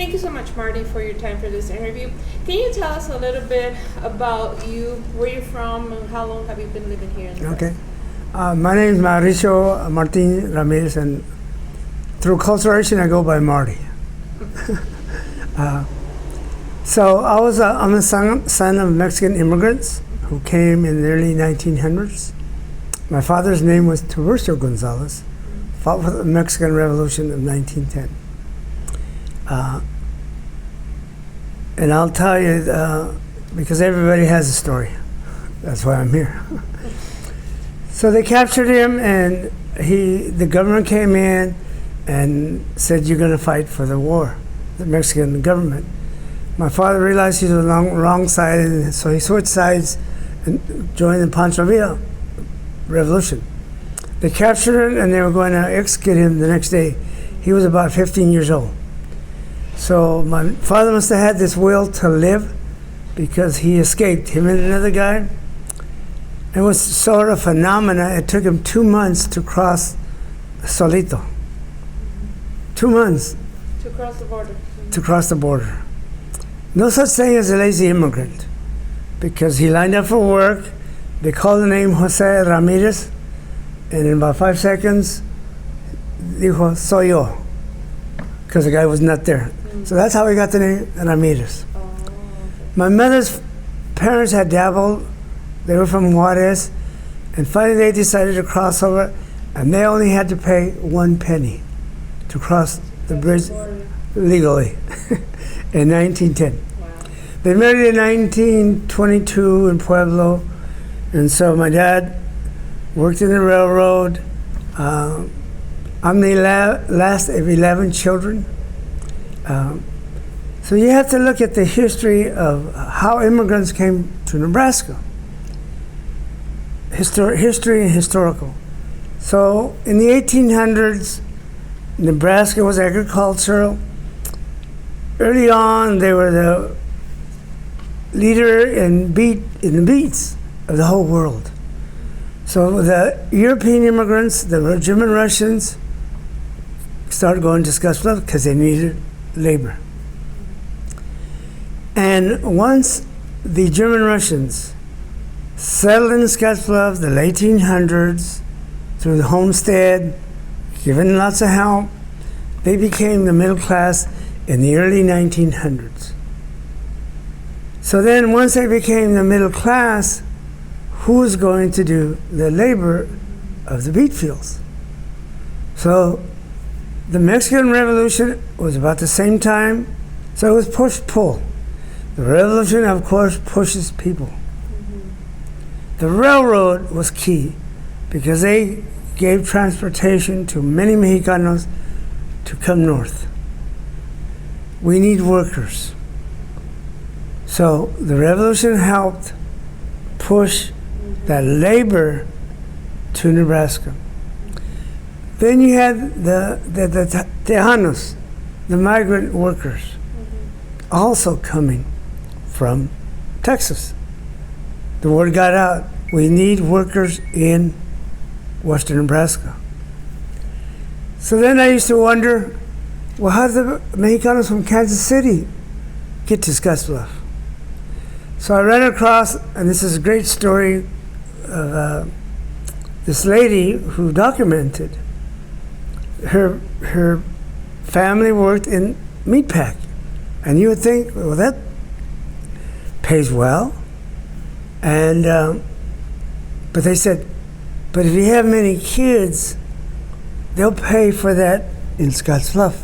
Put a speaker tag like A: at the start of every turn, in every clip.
A: Thank you so much, Marty, for your time for this interview. Can you tell us a little bit about you, where you're from, and how long have you been living here in the
B: Okay. My name is Mauricio Marty Ramirez, and through culturation, I go by Marty. So I'm a son of Mexican immigrants who came in the early 1900s. My father's name was Tiburcio Gonzalez, fought for the Mexican Revolution of 1910. And I'll tell you, because everybody has a story. That's why I'm here. So they captured him, and the government came in and said, "You're going to fight for the war," the Mexican government. My father realized he was on the wrong side, and so he switched sides and joined the Pancho Villa Revolution. They captured him, and they were going to execute him the next day. He was about 15 years old. So my father must have had this will to live, because he escaped, him and another guy. It was sort of phenomena. It took him 2 months to cross solito. 2 months.
A: To cross the border.
B: To cross the border. No such thing as a lazy immigrant, because he lined up for work. They called the name Jose Ramirez, and in about 5 seconds, dijo, "Soy yo," because the guy was not there. So that's how he got the name Ramirez.
A: Oh, okay.
B: My mother's parents had dabbled. They were from Juarez, and finally they decided to cross over, and they only had to pay 1 penny to cross the bridge legally in 1910.
A: Wow.
B: They married in 1922 in Pueblo, and so my dad worked in the railroad. I'm the last of 11 children. So you have to look at the history of how immigrants came to Nebraska. History and historical. So in the 1800s, Nebraska was agricultural. Early on, they were the leader in the beets of the whole world. So the European immigrants, the German Russians, started going to Scottsbluff because they needed labor. And once the German Russians settled in Scottsbluff, the late 1800s, through the homestead, given lots of help, they became the middle class in the early 1900s. So then once they became the middle class, who was going to do the labor of the beet fields? So the Mexican Revolution was about the same time, so it was push-pull. The revolution, of course, pushes people. The railroad was key because they gave transportation to many Mexicanos to come north. We need workers. So the revolution helped push that labor to Nebraska. Then you had the Tejanos, the migrant workers, also coming from Texas. The word got out, we need workers in western Nebraska. So then I used to wonder, well, how did the Mexicanos from Kansas City get to Scottsbluff? So I ran across, and this is a great story of this lady who documented her family worked in meatpack. And you would think, well, that pays well. And but they said, but if you have many kids, they'll pay for that in Scottsbluff.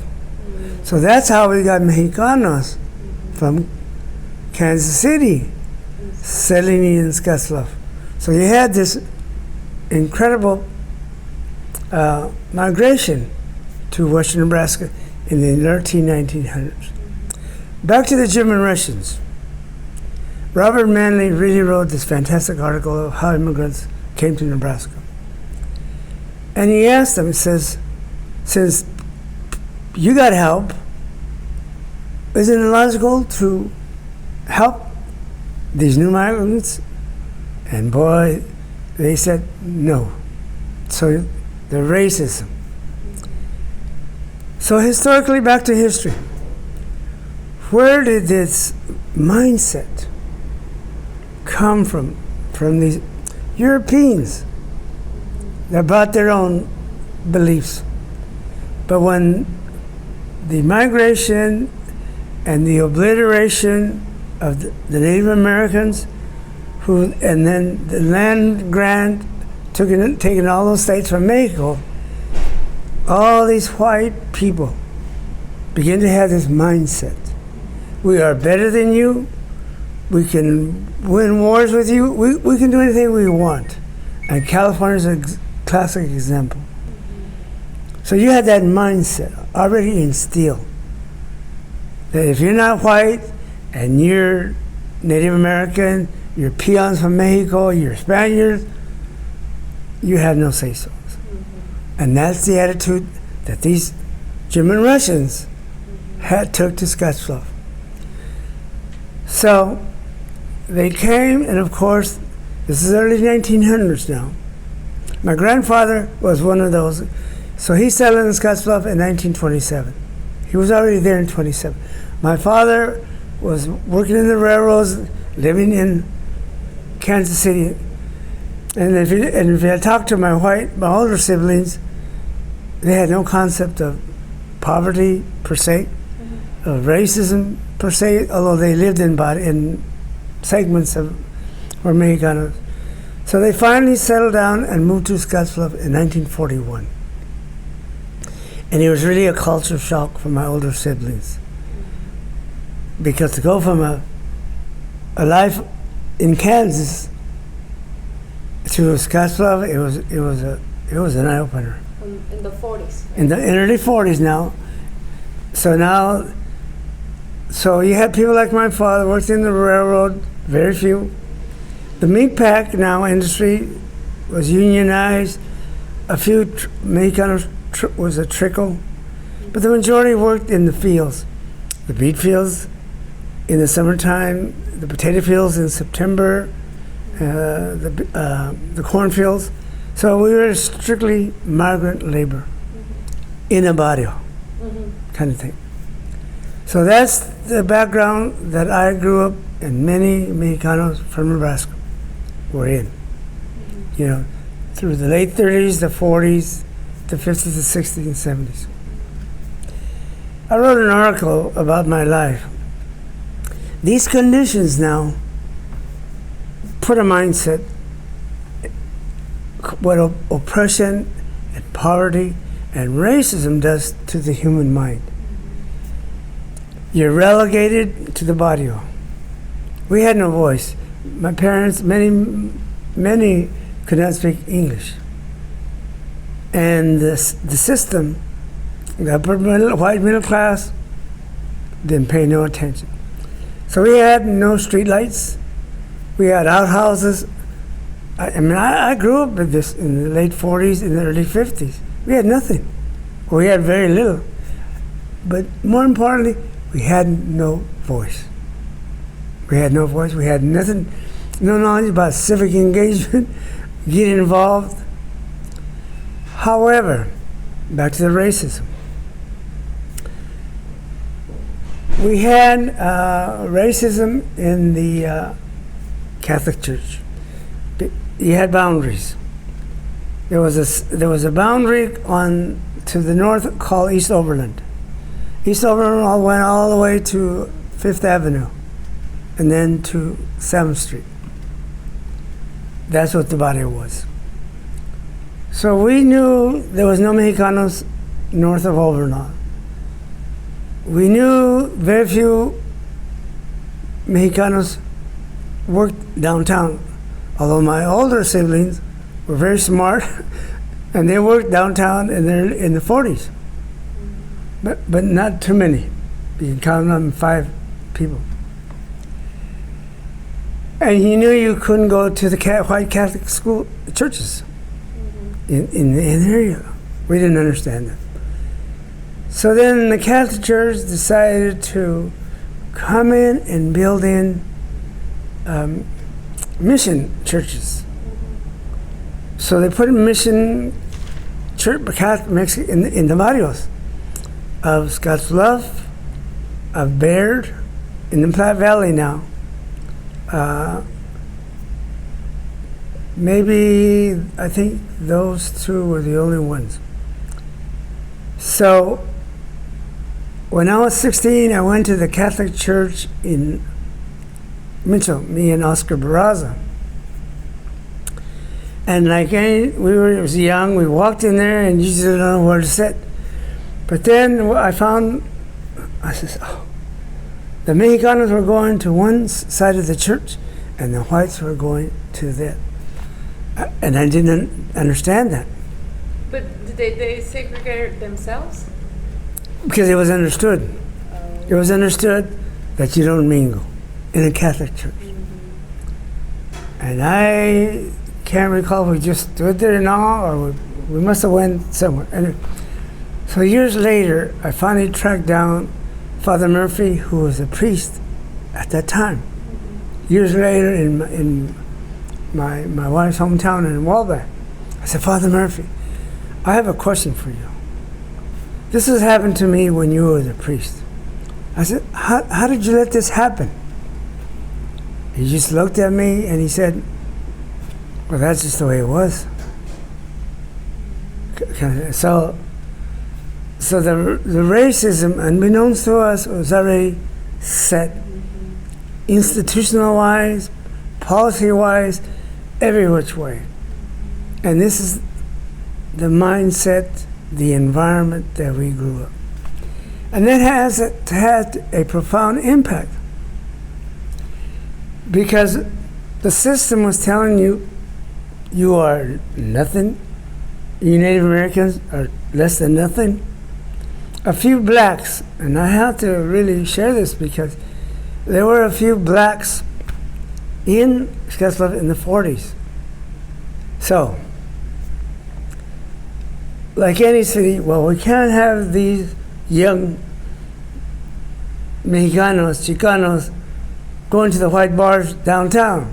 B: So that's how we got Mexicanos from Kansas City settling in Scottsbluff. So you had this incredible migration to western Nebraska in the early 1900s. Back to the German Russians. Robert Manley really wrote this fantastic article of how immigrants came to Nebraska. And he asked them, he says, since you got help, isn't it logical to help these new migrants? And boy, they said no. So the racism. So historically, back to history. where did this mindset come from? From these Europeans that brought their own beliefs. But when the migration and the obliteration of the Native Americans, and then the land grant taking all those states from Mexico, all these white people begin to have this mindset. We are better than you. We can win wars with you. We can do anything we want. And California is a classic example. So you had that mindset already instilled. That if you're not white and you're Native American, you're peons from Mexico, you're Spaniards, you have no say-so. And that's the attitude that these German Russians took to Scottsbluff. So they came, and of course, this is early 1900s now. My grandfather was one of those. So he settled in Scottsbluff in 1927. He was already there in 27. My father was working in the railroads, living in Kansas City. And if you had talked to my older siblings, they had no concept of poverty per se, of racism per se, although they lived in segments of were Mexicanos. So they finally settled down and moved to Scottsbluff in 1941. And it was really a culture shock for my older siblings. Because to go from a life in Kansas to Scottsbluff, it was an eye opener.
A: In the 40s.
B: In the early 40s now. So you had people like my father worked in the railroad, very few. The meat pack now industry was unionized. A few Mexicanos was a trickle, but the majority worked in the fields, the beet fields in the summertime, the potato fields in September, the cornfields. So we were strictly migrant labor in a barrio kind of thing. So that's the background that I grew up and many Mexicanos from Nebraska were in. You know, through the late 30s, the 40s, the 50s, the 60s, and 70s. I wrote an article about my life. These conditions now put a mindset, what oppression and poverty and racism does to the human mind. You're relegated to the barrio. We had no voice. My parents, many could not speak English. And the system, the upper white middle class, didn't pay no attention. So we had no street lights. We had outhouses. I grew up with this in the late 40s, in the early 50s. We had nothing. We had very little. But more importantly, we had no voice. We had no voice. We had nothing, no knowledge about civic engagement, getting involved. However, back to the racism. We had racism in the Catholic Church. You had boundaries. There was a boundary to the north called East Overland. East Overland went all the way to Fifth Avenue, and then to 7th Street. That's what the barrio was. So we knew there was no Mexicanos north of Overland. We knew very few Mexicanos worked downtown, although my older siblings were very smart and they worked downtown in the 40s. But not too many. You can count on 5 people. And you knew you couldn't go to the white Catholic school churches in the area. We didn't understand that. So then the Catholic Church decided to come in and build in mission churches. So they put a mission church, Catholic in the barrios of Scottsbluff, I've bared in the Platte Valley now. Maybe I think those two were the only ones. So when I was 16, I went to the Catholic Church in Mitchell, me and Oscar Barraza. And like it was young, we walked in there and you just didn't know where to sit. But then I said, oh, the Mexicanos were going to one side of the church and the whites were going to that. And I didn't understand that.
A: But did they segregate themselves?
B: Because it was understood. It was understood that you don't mingle in a Catholic church. Mm-hmm. And I can't recall if we just stood there and all, or we must have went somewhere. And so years later, I finally tracked down Father Murphy, who was a priest at that time. Mm-hmm. Years later, in my wife's hometown in Walbeck, I said, Father Murphy, I have a question for you. This has happened to me when you were the priest. I said, how did you let this happen? He just looked at me and he said, well, that's just the way it was. So the racism, unbeknownst to us, was already set, institutional-wise, policy-wise, every which way. And this is the mindset, the environment that we grew up. And that has had a profound impact. Because the system was telling you, you are nothing. You Native Americans are less than nothing. A few blacks, and I have to really share this because there were a few blacks in Scottsbluff in the 40s. So, like any city, well, we can't have these young Mexicanos, Chicanos, going to the white bars downtown.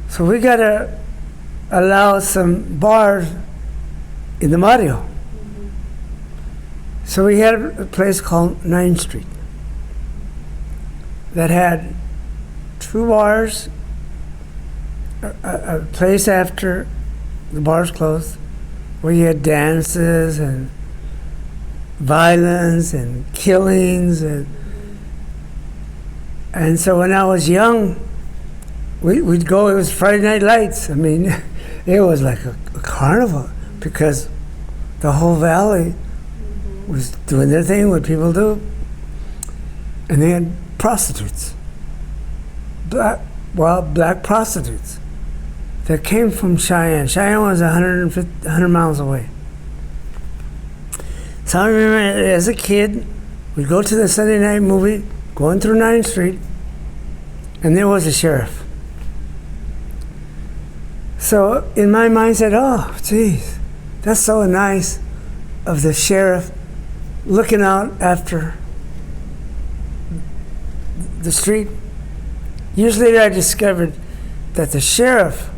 B: So we gotta allow some bars in the barrio. Mm-hmm. So we had a place called 9th Street that had 2 bars, a place after the bars closed, where you had dances and violence and killings, and so when I was young, we'd go. It was Friday Night Lights. I mean, it was like a carnival because the whole valley was doing their thing, what people do, and they had prostitutes, black prostitutes that came from Cheyenne. Cheyenne was 100 miles away. So I remember as a kid, we'd go to the Sunday night movie, going through 9th Street, and there was a sheriff. So in my mind said, oh, geez, that's so nice of the sheriff looking out after the street. Years later, I discovered that the sheriff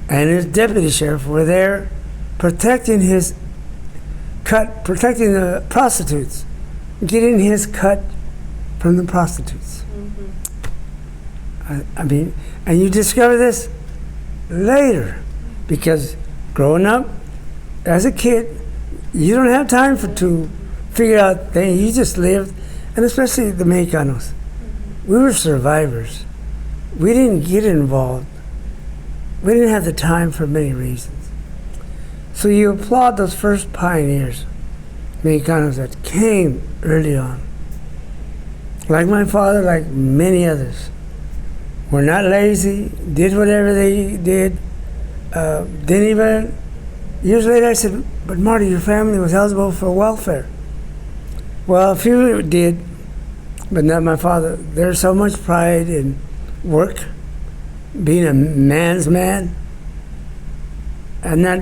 B: and his deputy sheriff were there protecting his cut, protecting the prostitutes, getting his cut from the prostitutes. Mm-hmm. I mean, and you discover this later, because growing up as a kid, you don't have time to figure out things. You just lived, and especially the Mexicanos. Mm-hmm. We were survivors. We didn't get involved. We didn't have the time for many reasons. So you applaud those first pioneers, Mexicanos that came early on. Like my father, like many others. Were not lazy, did whatever they did, didn't even. Years later I said, but Marty, your family was eligible for welfare. Well, a few did, but not my father. There's so much pride in work, being a man's man, and not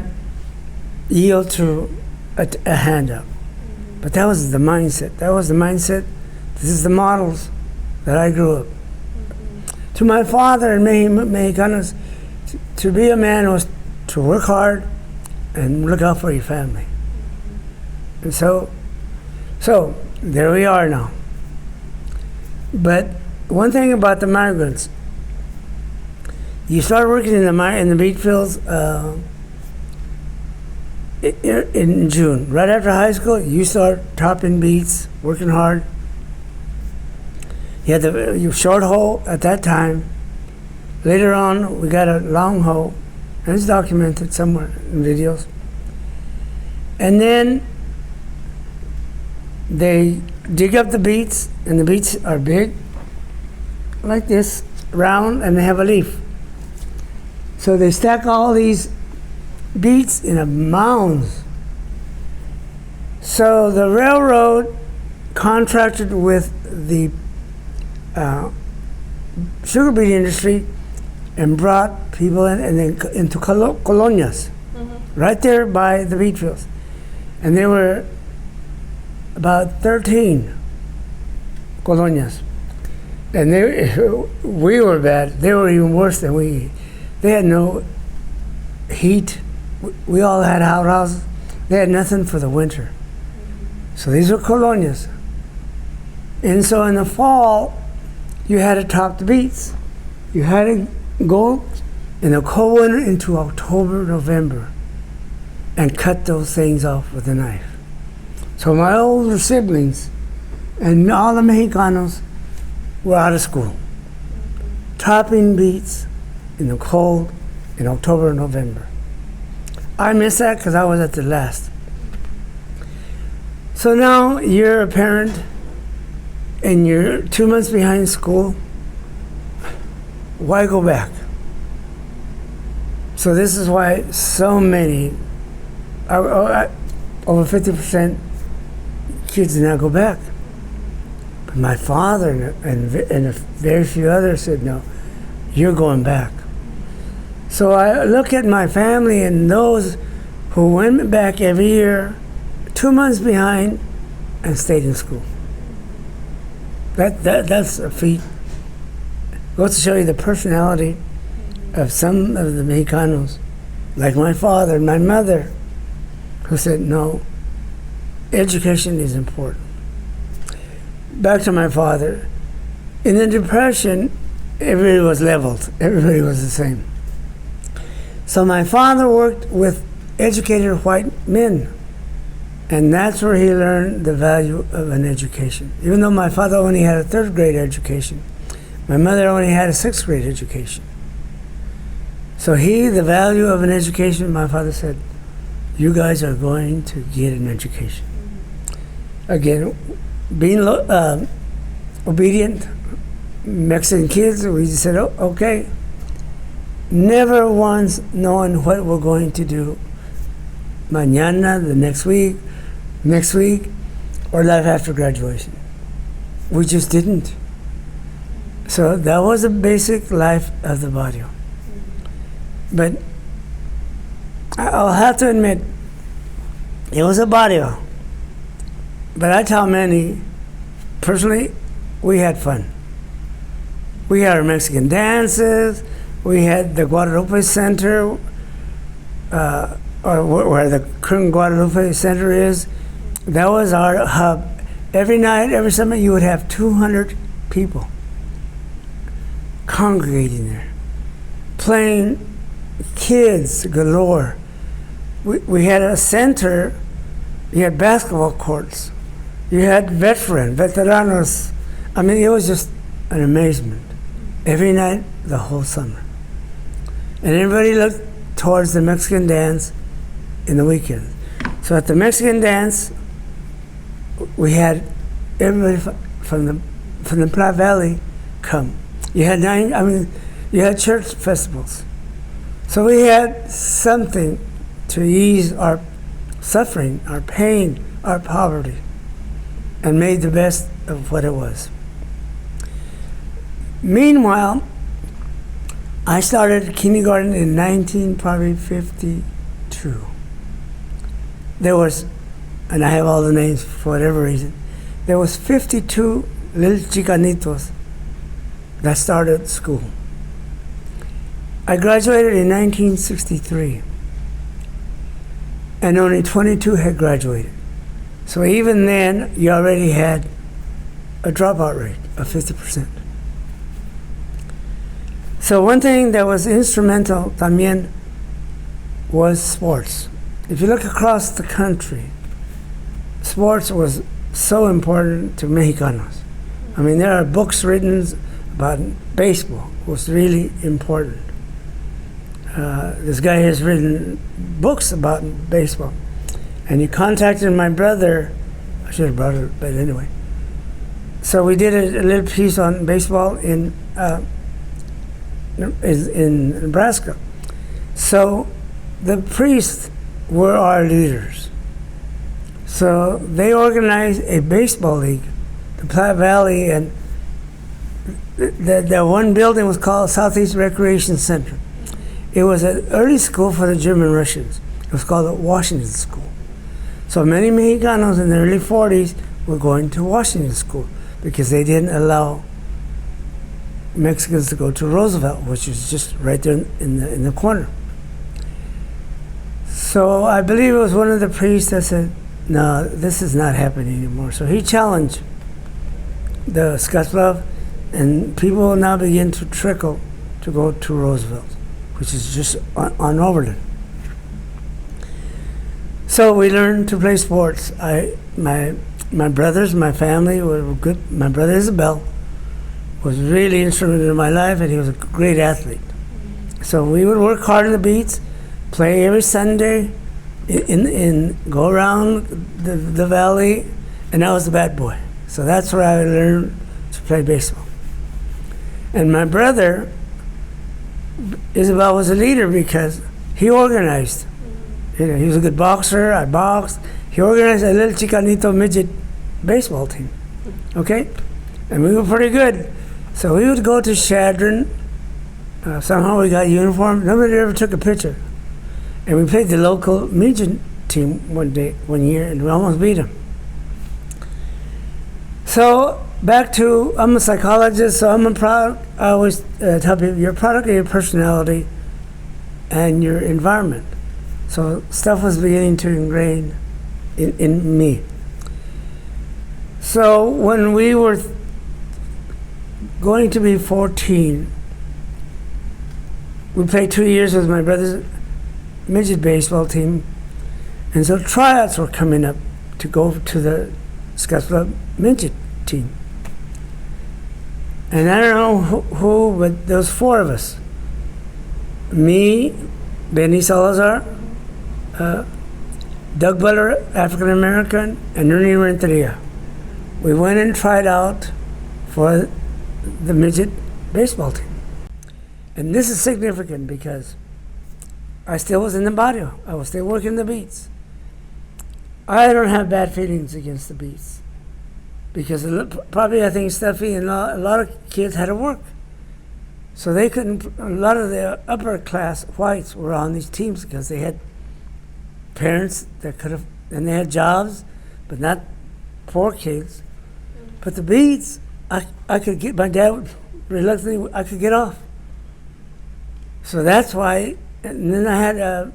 B: yield to a handout. Mm-hmm. But that was the mindset. That was the mindset. This is the models that I grew up. Mm-hmm. To my father and Mexicanos, to be a man was to work hard and look out for your family. Mm-hmm. And so there we are now. But one thing about the migrants, you start working in the beet fields in June. Right after high school, you start topping beets, working hard. You had the short hoe at that time. Later on, we got a long hoe, and it's documented somewhere in videos. And then they dig up the beets, and the beets are big, like this, round, and they have a leaf. So they stack all these beets in a mounds. So the railroad contracted with the sugar beet industry and brought people in and then into colonias, right there by the beet fields. And there were about 13 colonias. And we were bad. They were even worse than we. They had no heat. We all had outhouses. They had nothing for the winter. So these were colonias. And so in the fall, you had to top the beets. You had to go in the cold winter into October, November, and cut those things off with a knife. So my older siblings and all the Mexicanos were out of school, topping beets in the cold in October and November. I miss that because I was at the last. So now you're a parent and you're 2 months behind school. Why go back? So this is why so many, over 50% kids did not go back. But my father and a very few others said, no, you're going back. So I look at my family and those who went back every year, 2 months behind, and stayed in school. That's a feat. Goes to show you the personality of some of the Mexicanos, like my father and my mother, who said, no, education is important. Back to my father. In the Depression, everybody was leveled. Everybody was the same. So my father worked with educated white men, and that's where he learned the value of an education. Even though my father only had a 3rd grade education, my mother only had a 6th grade education. So the value of an education, my father said, you guys are going to get an education. Again, being obedient Mexican kids, we just said, oh, okay. Never once knowing what we're going to do mañana, the next week, or life after graduation. We just didn't. So that was the basic life of the barrio. But I'll have to admit, it was a barrio. But I tell many, personally, we had fun. We had our Mexican dances. We had the Guadalupe Center, or where the current Guadalupe Center is. That was our hub. Every night, every summer, you would have 200 people congregating there, playing, kids galore. We had a center. You had basketball courts. You had veteranos. I mean, it was just an amazement. Every night, the whole summer. And everybody looked towards the Mexican dance in the weekend. So at the Mexican dance, we had everybody from the Platte Valley come. You had you had church festivals. So we had something to ease our suffering, our pain, our poverty, and made the best of what it was. Meanwhile, I started kindergarten in 1952. There was, and I have all the names for whatever reason, there was 52 little chicanitos that started school. I graduated in 1963, and only 22 had graduated. So even then, you already had a dropout rate of 50%. So one thing that was instrumental también was sports. If you look across the country, sports was so important to Mexicanos. I mean, there are books written about baseball. It was really important. This guy has written books about baseball. And he contacted my brother. I should have brought it, but anyway. So we did a little piece on baseball in Nebraska. So the priests were our leaders. So they organized a baseball league, the Platte Valley, and the one building was called Southeast Recreation Center. It was an early school for the German Russians. It was called the Washington School. So many Mexicanos in the early 40s were going to Washington School because they didn't allow Mexicans to go to Roosevelt, which is just right there in the corner. So I believe it was one of the priests that said, no, this is not happening anymore. So he challenged the Scottsbluff, and people now begin to trickle to go to Roosevelt, which is just on Overland. So we learned to play sports. My brothers, my family were good. My brother Isabel was really instrumental in my life, and he was a great athlete. So we would work hard in the beats, play every Sunday, go around the valley, and I was the bad boy. So that's where I learned to play baseball. And my brother Isabel was a leader because he organized. You know, he was a good boxer. I boxed. He organized a little Chicanito midget baseball team. Okay, and we were pretty good. So we would go to Shadron. Somehow we got uniform. Nobody ever took a picture. And we played the local midget team one year, and we almost beat them. So back to, I'm a psychologist, so I always tell people, you're a product of your personality and your environment. So stuff was beginning to ingrain in me. So when we were going to be 14, we played 2 years with my brother's midget baseball team, and so tryouts were coming up to go to the Scottsbluff midget team. And I don't know who, but there was 4 of us. Me, Benny Salazar, Doug Butler, African American, and Ernie Renteria. We went and tried out for the midget baseball team. And this is significant because I still was in the barrio. I was still working the beats. I don't have bad feelings against the beats because probably I think Steffi and a lot of kids had to work. So they couldn't, a lot of the upper class whites were on these teams because they had parents that could have, and they had jobs, but not poor kids. But the beats, I could get, my dad reluctantly, I could get off. So that's why, and then I had a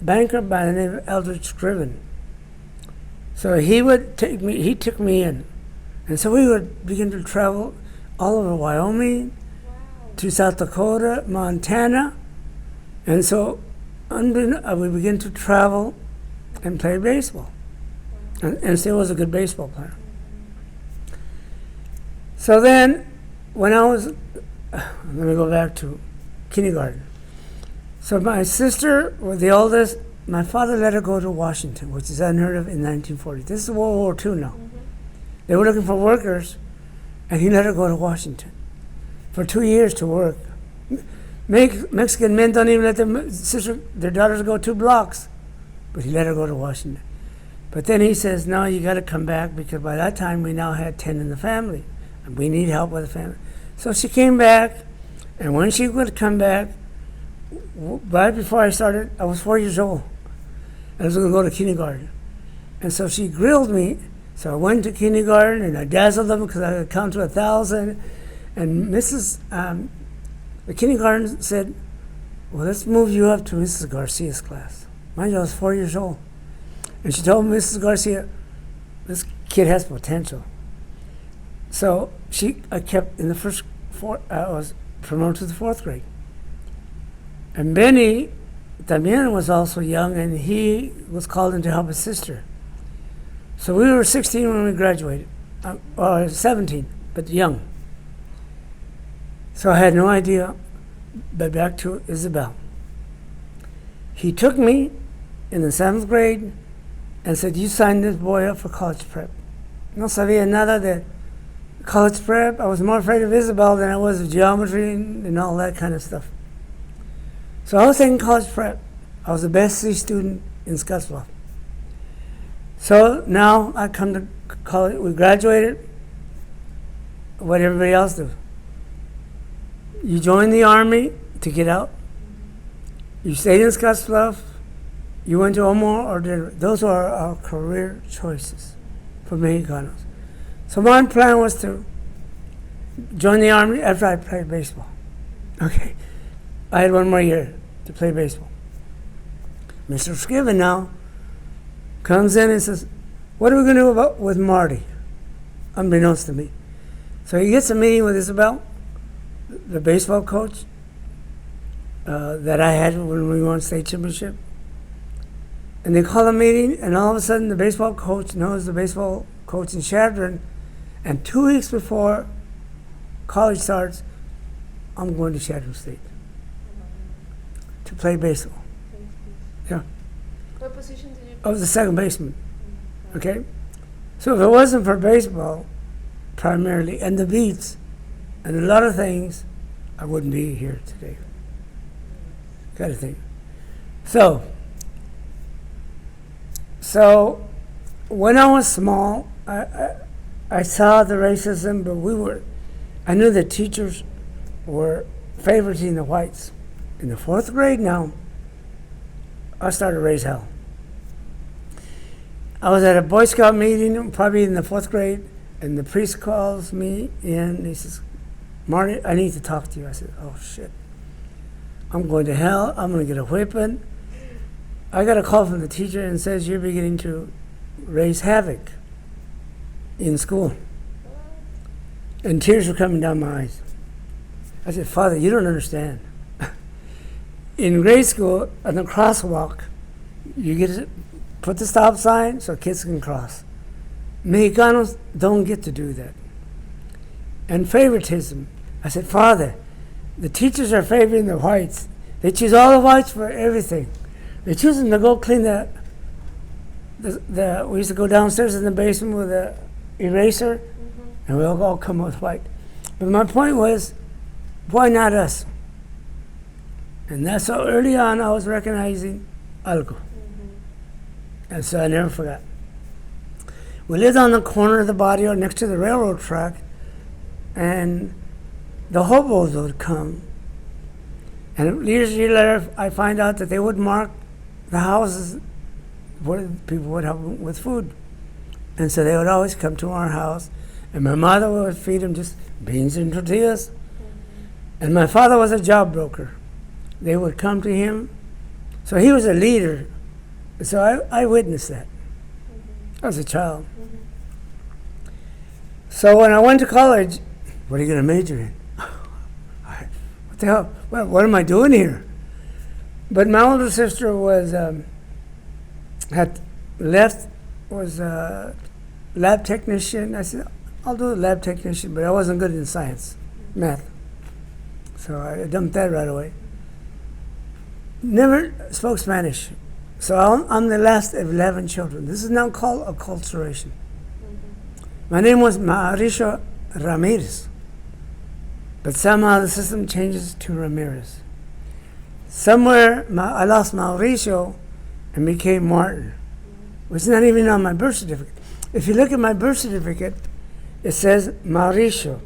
B: banker by the name of Eldridge Scriven. So he took me in. And so we would begin to travel all over Wyoming, to South Dakota, Montana. And so we began to travel and play baseball. And still was a good baseball player. So then, when I was, let me go back to kindergarten. So my sister was the oldest. My father let her go to Washington, which is unheard of in 1940. This is World War II now. They were looking for workers, and he let her go to Washington for 2 years to work. Mexican men don't even let their daughters go 2 blocks, but he let her go to Washington. But then he says, no, you got to come back because by that time we now had 10 in the family, and we need help with the family. So she came back, and when she would come back, right before I started, I was 4 years old. I was going to go to kindergarten. And so she grilled me. So I went to kindergarten, and I dazzled them because I could count to 1,000. And the kindergarten said, well, let's move you up to Mrs. Garcia's class. Mind you, I was 4 years old. And she told Mrs. Garcia, this kid has potential. So I kept in the first four. I was promoted to the fourth grade. And Benny Damian was also young, and he was called in to help his sister. So we were 16 when we graduated, or 17, but young. So I had no idea. But back to Isabel. He took me in the 7th grade and said, "You signed this boy up for college prep." No sabía nada de college prep. I was more afraid of Isabel than I was of geometry and all that kind of stuff. So I was taking college prep. I was the best C student in Scottsbluff. So now I come to college. We graduated. What everybody else do. You join the Army to get out. You stayed in Scottsbluff. You went to Omar or Denver. Those are our career choices for Mexicanos. So my plan was to join the Army after I played baseball. Okay. I had one more year to play baseball. Mr. Scriven now comes in and says, "What are we going to do with Marty?" Unbeknownst to me. So he gets a meeting with Isabel, the baseball coach that I had when we won state championship. And they call a meeting, and all of a sudden the baseball coach knows the baseball coach in Shadron. And 2 weeks before college starts, I'm going to Shadron State to play baseball. Yeah.
A: What position did you
B: I was the second baseman. Okay? So if it wasn't for baseball, primarily, and the beats, and a lot of things, I wouldn't be here today. Got to think. So when I was small, I saw the racism, but I knew the teachers were favoriting the whites. In the 4th grade now, I started to raise hell. I was at a Boy Scout meeting, probably in the 4th grade, and the priest calls me in, and he says, "Marty, I need to talk to you." I said, "Oh, shit. I'm going to hell. I'm going to get a whipping." I got a call from the teacher and says, "You're beginning to raise havoc in school." And tears were coming down my eyes. I said, "Father, you don't understand. In grade school, on the crosswalk, you get to put the stop sign so kids can cross. Mexicanos don't get to do that. And favoritism." I said, "Father, the teachers are favoring the whites. They choose all the whites for everything. They choose them to go clean we used to go downstairs in the basement with an eraser, and we all come with white. But my point was, why not us?" And that's how early on I was recognizing algo. And so I never forgot. We lived on the corner of the barrio next to the railroad track, and the hobos would come. And years later, I find out that they would mark the houses where people would help them with food. And so they would always come to our house, and my mother would feed them just beans and tortillas. And my father was a job broker. They would come to him. So he was a leader. So I witnessed that as a child. So when I went to college, what are you going to major in? What the hell? What am I doing here? But my older sister had left, was a lab technician. I said, "I'll do a lab technician," but I wasn't good in science, math. So I dumped that right away. Never spoke Spanish. So I'm the last of 11 children. This is now called acculturation. My name was Marty Ramirez, but somehow the system changes to Ramirez. Somewhere I lost Mauricio and became Martin, which is not even on my birth certificate. If you look at my birth certificate, it says Mauricio,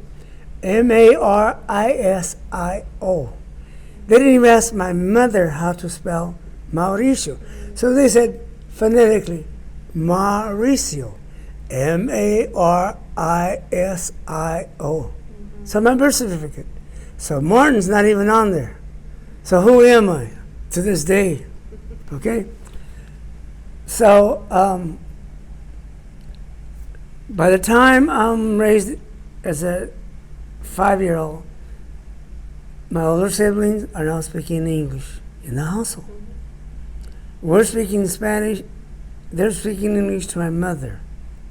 B: Marisio. They didn't even ask my mother how to spell Mauricio. So they said phonetically, Mauricio, Marisio. So my birth certificate. So Martin's not even on there. So who am I to this day? Okay? So By the time I'm raised as a 5-year-old, my older siblings are now speaking English in the household. We're speaking Spanish. They're speaking English to my mother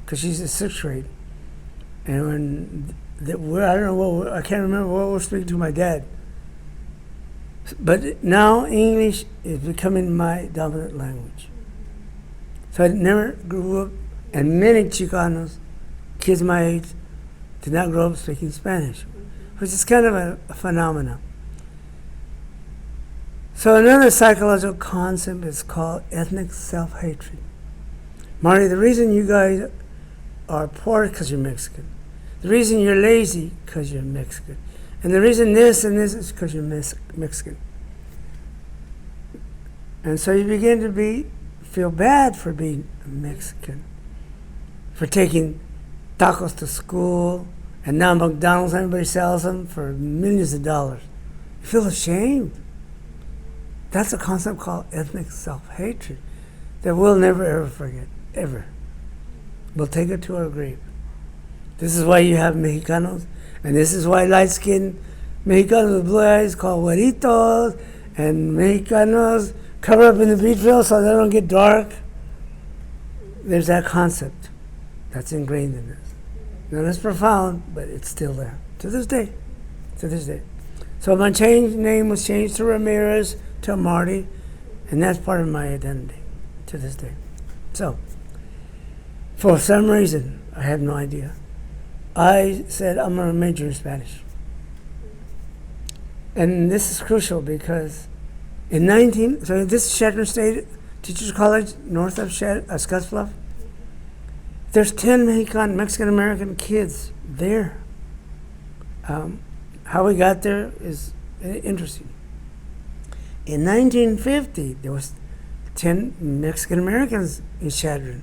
B: because she's in 6th grade. And I don't know I can't remember what we're speaking to my dad. But now English is becoming my dominant language. So I never grew up, and many Chicanos, kids my age, did not grow up speaking Spanish, which is kind of a phenomenon. So another psychological concept is called ethnic self-hatred. Marty, the reason you guys are poor because you're Mexican. The reason you're lazy because you're Mexican. And the reason this and this is because you're Mexican. And so you begin to feel bad for being Mexican, for taking tacos to school, and now McDonald's, everybody sells them for millions of dollars. You feel ashamed. That's a concept called ethnic self-hatred that we'll never ever forget, ever. We'll take it to our grave. This is why you have Mexicanos, and this is why light-skinned Mexicanos with blue eyes called güeritos, and Mexicanos cover up in the beach field so they don't get dark. There's that concept that's ingrained in us. Not as profound, but it's still there to this day. To this day. So my name was changed to Ramirez to Marty, and that's part of my identity to this day. So, for some reason, I have no idea, I said I'm going to major in Spanish. And this is crucial because so this is Shatner State Teachers College, north of Scottsbluff. There's 10 Mexican-American kids there. How we got there is interesting. In 1950, there was 10 Mexican-Americans in Chadron.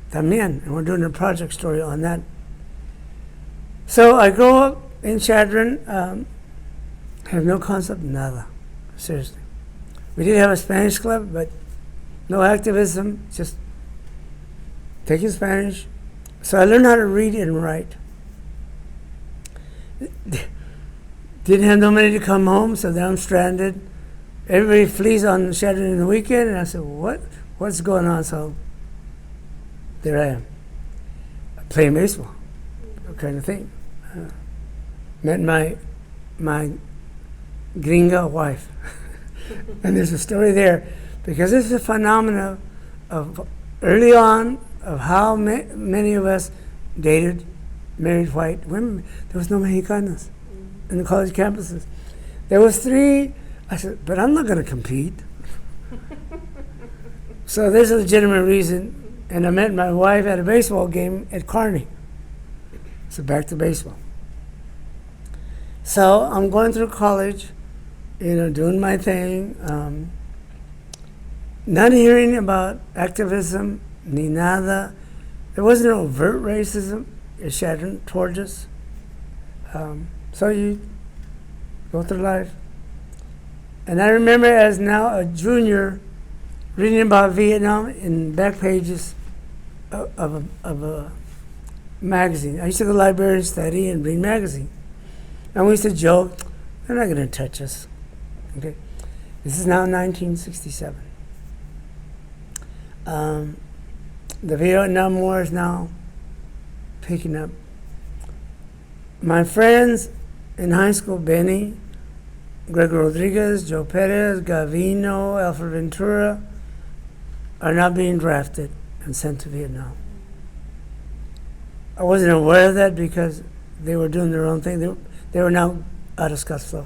B: También, and we're doing a project story on that. So I grow up in Chadron, have no concept, nada, seriously. We did have a Spanish club, but no activism, just taking Spanish. So I learned how to read and write. Didn't have no money to come home, so then I'm stranded. Everybody flees on Saturday in the weekend, and I said, what's going on? So there I am, playing baseball, kind of thing. Met my gringa wife. And there's a story there, because this is a phenomenon of early on of how many of us dated, married white women. There was no Mexicanos in the college campuses. There was 3. I said, but I'm not going to compete. So there's a legitimate reason. And I met my wife at a baseball game at Kearney. So back to baseball. So I'm going through college, doing my thing, not hearing about activism, ni nada. There wasn't no overt racism at Chadron towards us. So you go through life. And I remember as now a junior reading about Vietnam in back pages of a magazine. I used to go to the library and study and read magazine. And we used to joke, they're not going to touch us. Okay, this is now 1967. The Vietnam War is now picking up. My friends in high school, Benny, Greg Rodriguez, Joe Perez, Gavino, Alfred Ventura, are now being drafted and sent to Vietnam. I wasn't aware of that because they were doing their own thing. They were now out of Scottsbluff.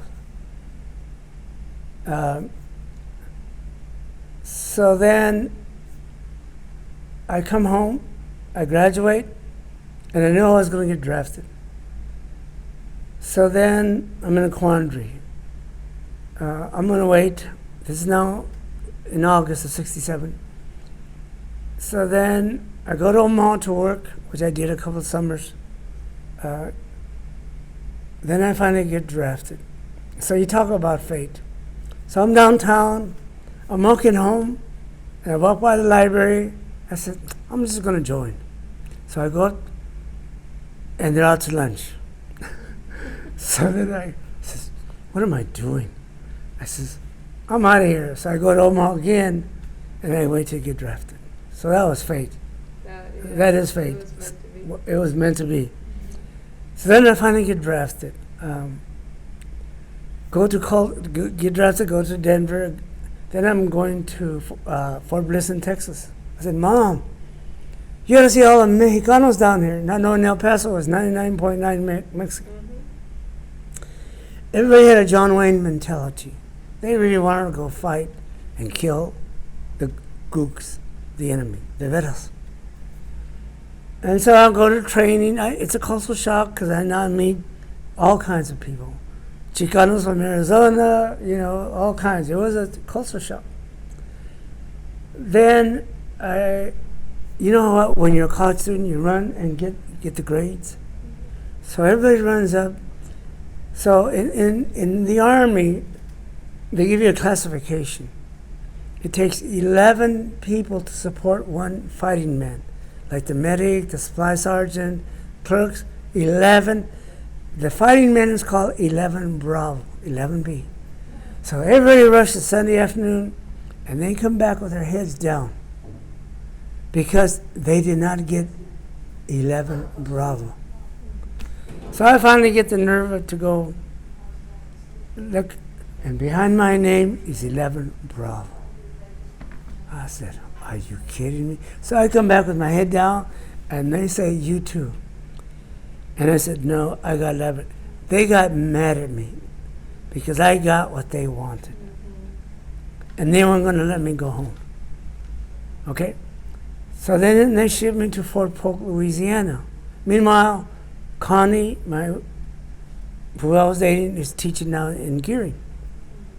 B: So then I come home, I graduate, and I knew I was going to get drafted. So then I'm in a quandary. I'm going to wait. This is now in August of '67. So then I go to Omaha to work, which I did a couple of summers. Then I finally get drafted. So you talk about fate. So I'm downtown, I'm walking home, and I walk by the library. I said, I'm just going to join. So I go up and they're out to lunch. So then I says, what am I doing? I says, I'm out of here. So I go to Omaha again, and I wait to get drafted. So that was fate. That is fate. It was meant to be. So then I finally get drafted. Get drafted, go to Denver. Then I'm going to Fort Bliss in Texas. I said, Mom, you gotta see all the Mexicanos down here. Not knowing El Paso was 99.9 Mexican. Mm-hmm. Everybody had a John Wayne mentality. They really wanted to go fight and kill the gooks, the enemy, the veras. And so I'll go to training. It's a cultural shock because I now meet all kinds of people. Chicanos from Arizona, all kinds. It was a culture shock. Then, you know what? When you're a college student, you run and get the grades. So everybody runs up. So in the Army, they give you a classification. It takes 11 people to support one fighting man, like the medic, the supply sergeant, clerks. 11. The fighting man is called 11 Bravo, 11B. So everybody rushes Sunday afternoon, and they come back with their heads down because they did not get 11 Bravo. So I finally get the nerve to go look, and behind my name is 11 Bravo. I said, are you kidding me? So I come back with my head down, and they say, you too. And I said, no, I got 11. They got mad at me because I got what they wanted. And they weren't going to let me go home. Okay? So then they shipped me to Fort Polk, Louisiana. Meanwhile, Connie, who I was dating, is teaching now in Geary.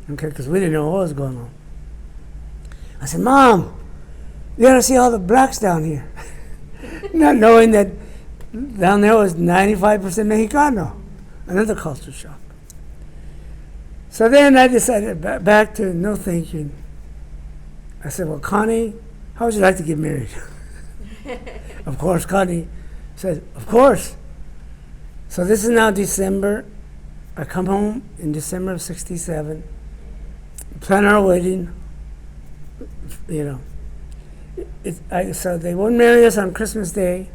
B: Okay, because we didn't know what was going on. I said, Mom, you got to see all the blacks down here. Not knowing that down there was 95% Mexicano. Another culture shock. So then I decided back to no thinking. I said, well, Connie, how would you like to get married? Of course, Connie said, of course. So this is now December. I come home in December of 67. Plan our wedding. So they wouldn't marry us on Christmas Day.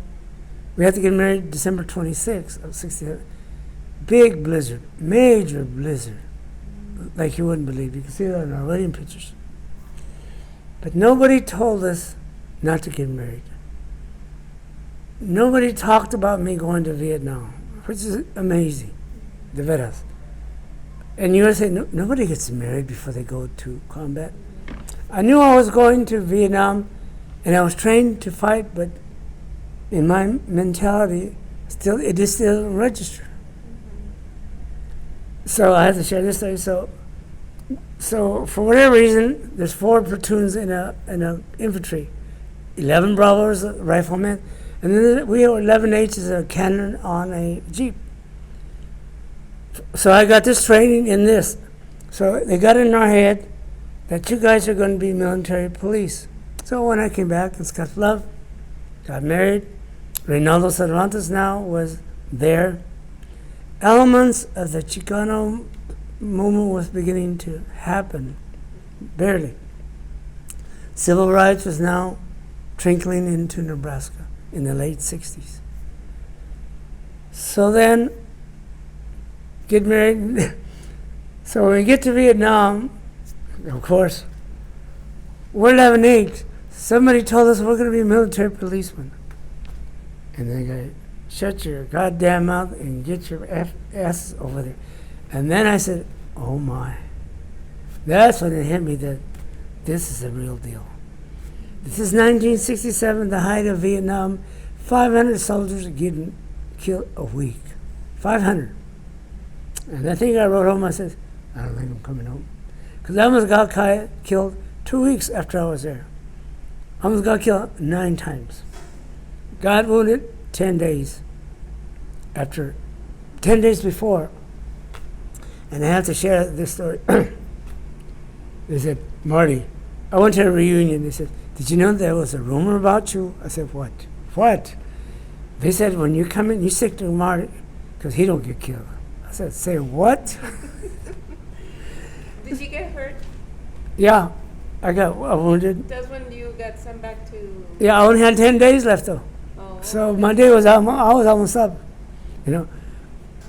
B: We had to get married December 26th of 67. Big blizzard, major blizzard, like you wouldn't believe. You can see that in our wedding pictures. But nobody told us not to get married. Nobody talked about me going to Vietnam, which is amazing, de veras. And you say, nobody gets married before they go to combat. I knew I was going to Vietnam, and I was trained to fight, but in my mentality, it is still registered. So I had to share this story. So for whatever reason, there's 4 platoons in a infantry, 11 Bravos, riflemen, and then we have 11H is a cannon on a jeep. So I got this training in this. So they got in our head that you guys are going to be military police. So when I came back in Scottsbluff, got married, Reynaldo Cervantes now was there. Elements of the Chicano movement was beginning to happen, barely. Civil rights was now trickling into Nebraska in the late 60s. So then, get married. So when we get to Vietnam, of course, we're 11-8. Somebody told us we're going to be military policemen. And they go, shut your goddamn mouth and get your ass over there. And then I said, oh my. That's when it hit me that this is a real deal. This is 1967, the height of Vietnam. 500 soldiers are getting killed a week. 500. And I think I wrote home, I said, I don't think I'm coming home. Because I almost got killed 2 weeks after I was there. I almost got killed 9 times. Got wounded 10 days after, 10 days before. And I have to share this story. They said, Marty, I went to a reunion. They said, did you know there was a rumor about you? I said, what? What? They said, when you come in, you stick to Marty, because he don't get killed. I said, say what?
A: Did you get hurt?
B: Yeah, I got wounded.
A: That's when you got sent back to.
B: Yeah, I only had 10 days left though.
A: Oh.
B: So my day was I was almost up, you know.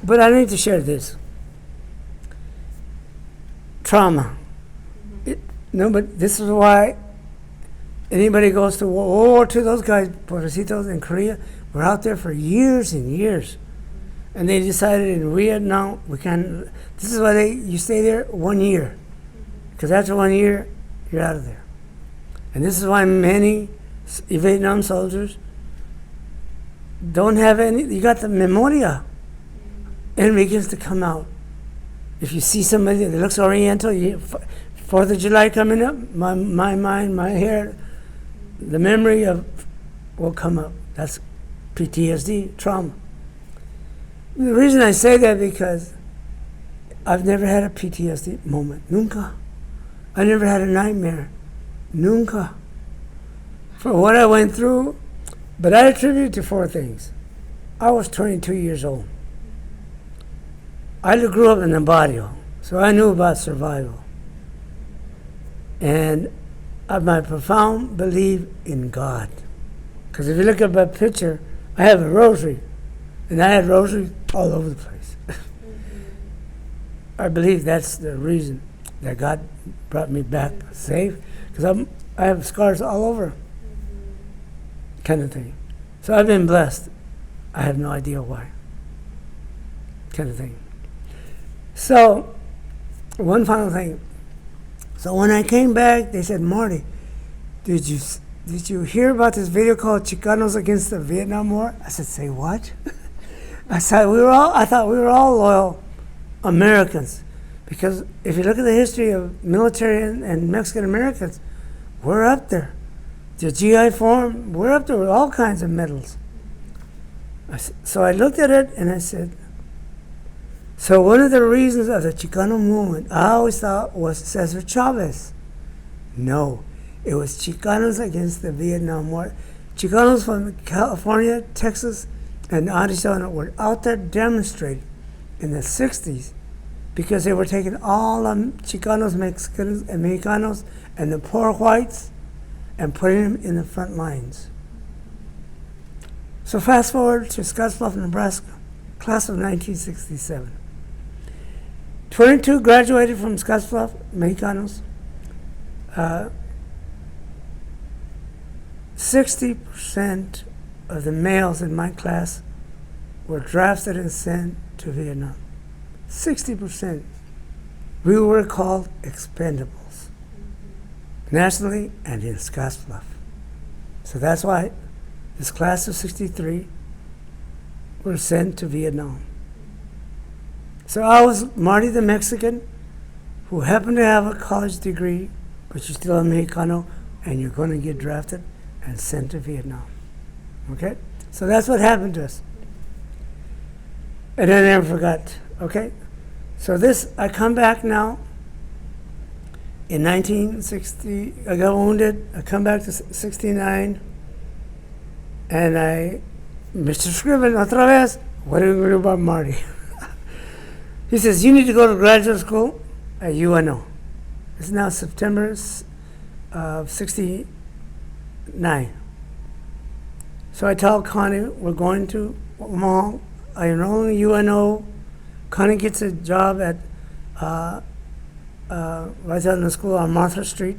B: But I need to share this. Trauma. No, but this is why anybody goes to World War II, those guys, Pobrecitos in Korea, were out there for years and years. And they decided in Vietnam, we can't, this is why you stay there 1 year. Because after 1 year, you're out of there. And this is why many Vietnam soldiers don't have any, you got the memoria. And it begins to come out. If you see somebody that looks Oriental, 4th of July coming up, my mind, my hair, the memory of will come up. That's PTSD, trauma. The reason I say that because I've never had a PTSD moment. Nunca. I never had a nightmare. Nunca. For what I went through, but I attribute it to 4 things. I was 22 years old. I grew up in the barrio, so I knew about survival. And my profound belief in God. Because if you look at my picture, I have a rosary. And I had rosaries all over the place. I believe that's the reason that God brought me back safe. Because I have scars all over. Kind of thing. So I've been blessed. I have no idea why. Kind of thing. So, one final thing. So when I came back, they said, Marty, did you hear about this video called Chicanos Against the Vietnam War? I said, say what? I thought we were all loyal Americans. Because if you look at the history of military and Mexican Americans, we're up there. The GI form, we're up there with all kinds of medals. So I looked at it and I said, so one of the reasons of the Chicano movement, I always thought was Cesar Chavez. No, it was Chicanos against the Vietnam War. Chicanos from California, Texas, and Arizona were out there demonstrating in the 60s because they were taking all the Chicanos, Mexicans, and Mexicanos, and the poor whites and putting them in the front lines. So fast forward to Scottsbluff, Nebraska, class of 1967. 22 graduated from Scottsbluff, Mexicanos. 60% of the males in my class were drafted and sent to Vietnam. 60%. We were called expendables, nationally and in Scottsbluff. So that's why this class of 63 were sent to Vietnam. So I was Marty the Mexican, who happened to have a college degree, but you're still a Mexicano, and you're going to get drafted and sent to Vietnam. Okay? So that's what happened to us. And I never forgot. Okay? So I come back now. In 1960, I got wounded. I come back to 69. And Mr. Scriven, otra vez, what are we going to do about Marty? He says, you need to go to graduate school at UNO. It's now September of 69. So I tell Connie, we're going to Omaha. I enroll in UNO. Connie gets a job at right out in the school on Martha Street.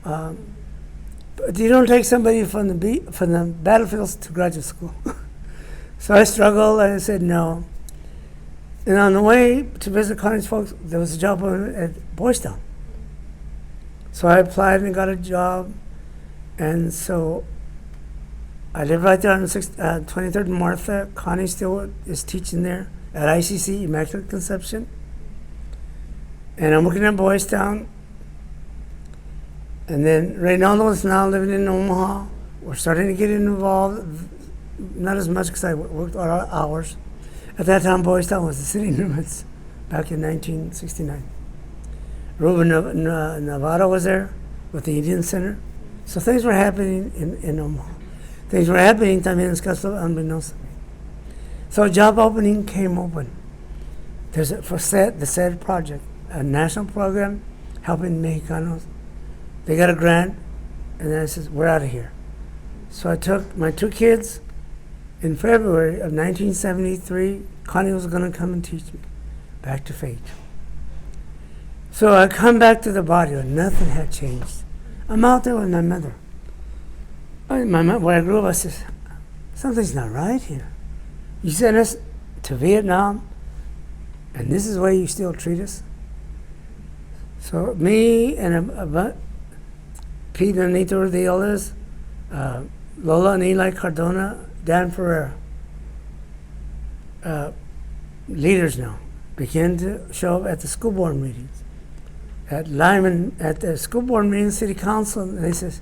B: But you don't take somebody from the battlefields to graduate school. So I struggled. I said no. And on the way to visit Connie's folks, there was a job at Boys Town. So I applied and got a job. And so I live right there on 23rd and Martha. Connie still is teaching there at ICC, Immaculate Conception. And I'm working at Boys Town. And then Reynaldo is now living in Omaha. We're starting to get involved, not as much because I worked all our hours. At that time, Boys Town was the city limits back in 1969. Ruben Navarro was there with the Indian Center. So things were happening in Omaha. things were happening también en Scottsbluff unbeknownst to me. So a job opening came open. There's for the SED project, a national program helping Mexicanos. They got a grant, and then I said, we're out of here. So I took my 2 kids. In February of 1973, Connie was going to come and teach me. Back to fate. So I come back to the barrio. Nothing had changed. I'm out there with my mother. Where I grew up, I said, something's not right here. You sent us to Vietnam, and this is the way you still treat us? So me and Pete and Anita were the elders, Lola and Eli Cardona, Dan Ferreira, leaders now, began to show up at the school board meetings. At Lyman, at the school board meeting, city council, and they says,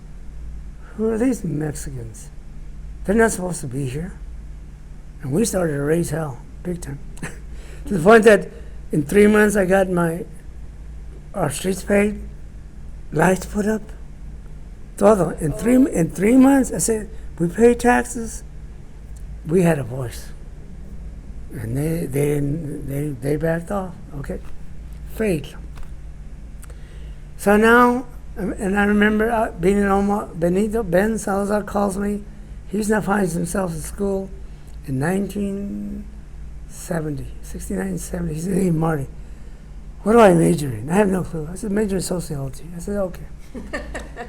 B: who are these Mexicans? They're not supposed to be here. And we started to raise hell, big time. To the point that in 3 months I got our streets paid, lights put up, todo. In three months, I said, we pay taxes. We had a voice, and they backed off. Okay, fate. So now, and I remember being in Omaha. Ben Salazar calls me. He's now finds himself in school in 69, 70. He said, "Hey, Marty, what do I major in?" I have no clue. I said, "Major in sociology." I said, "Okay."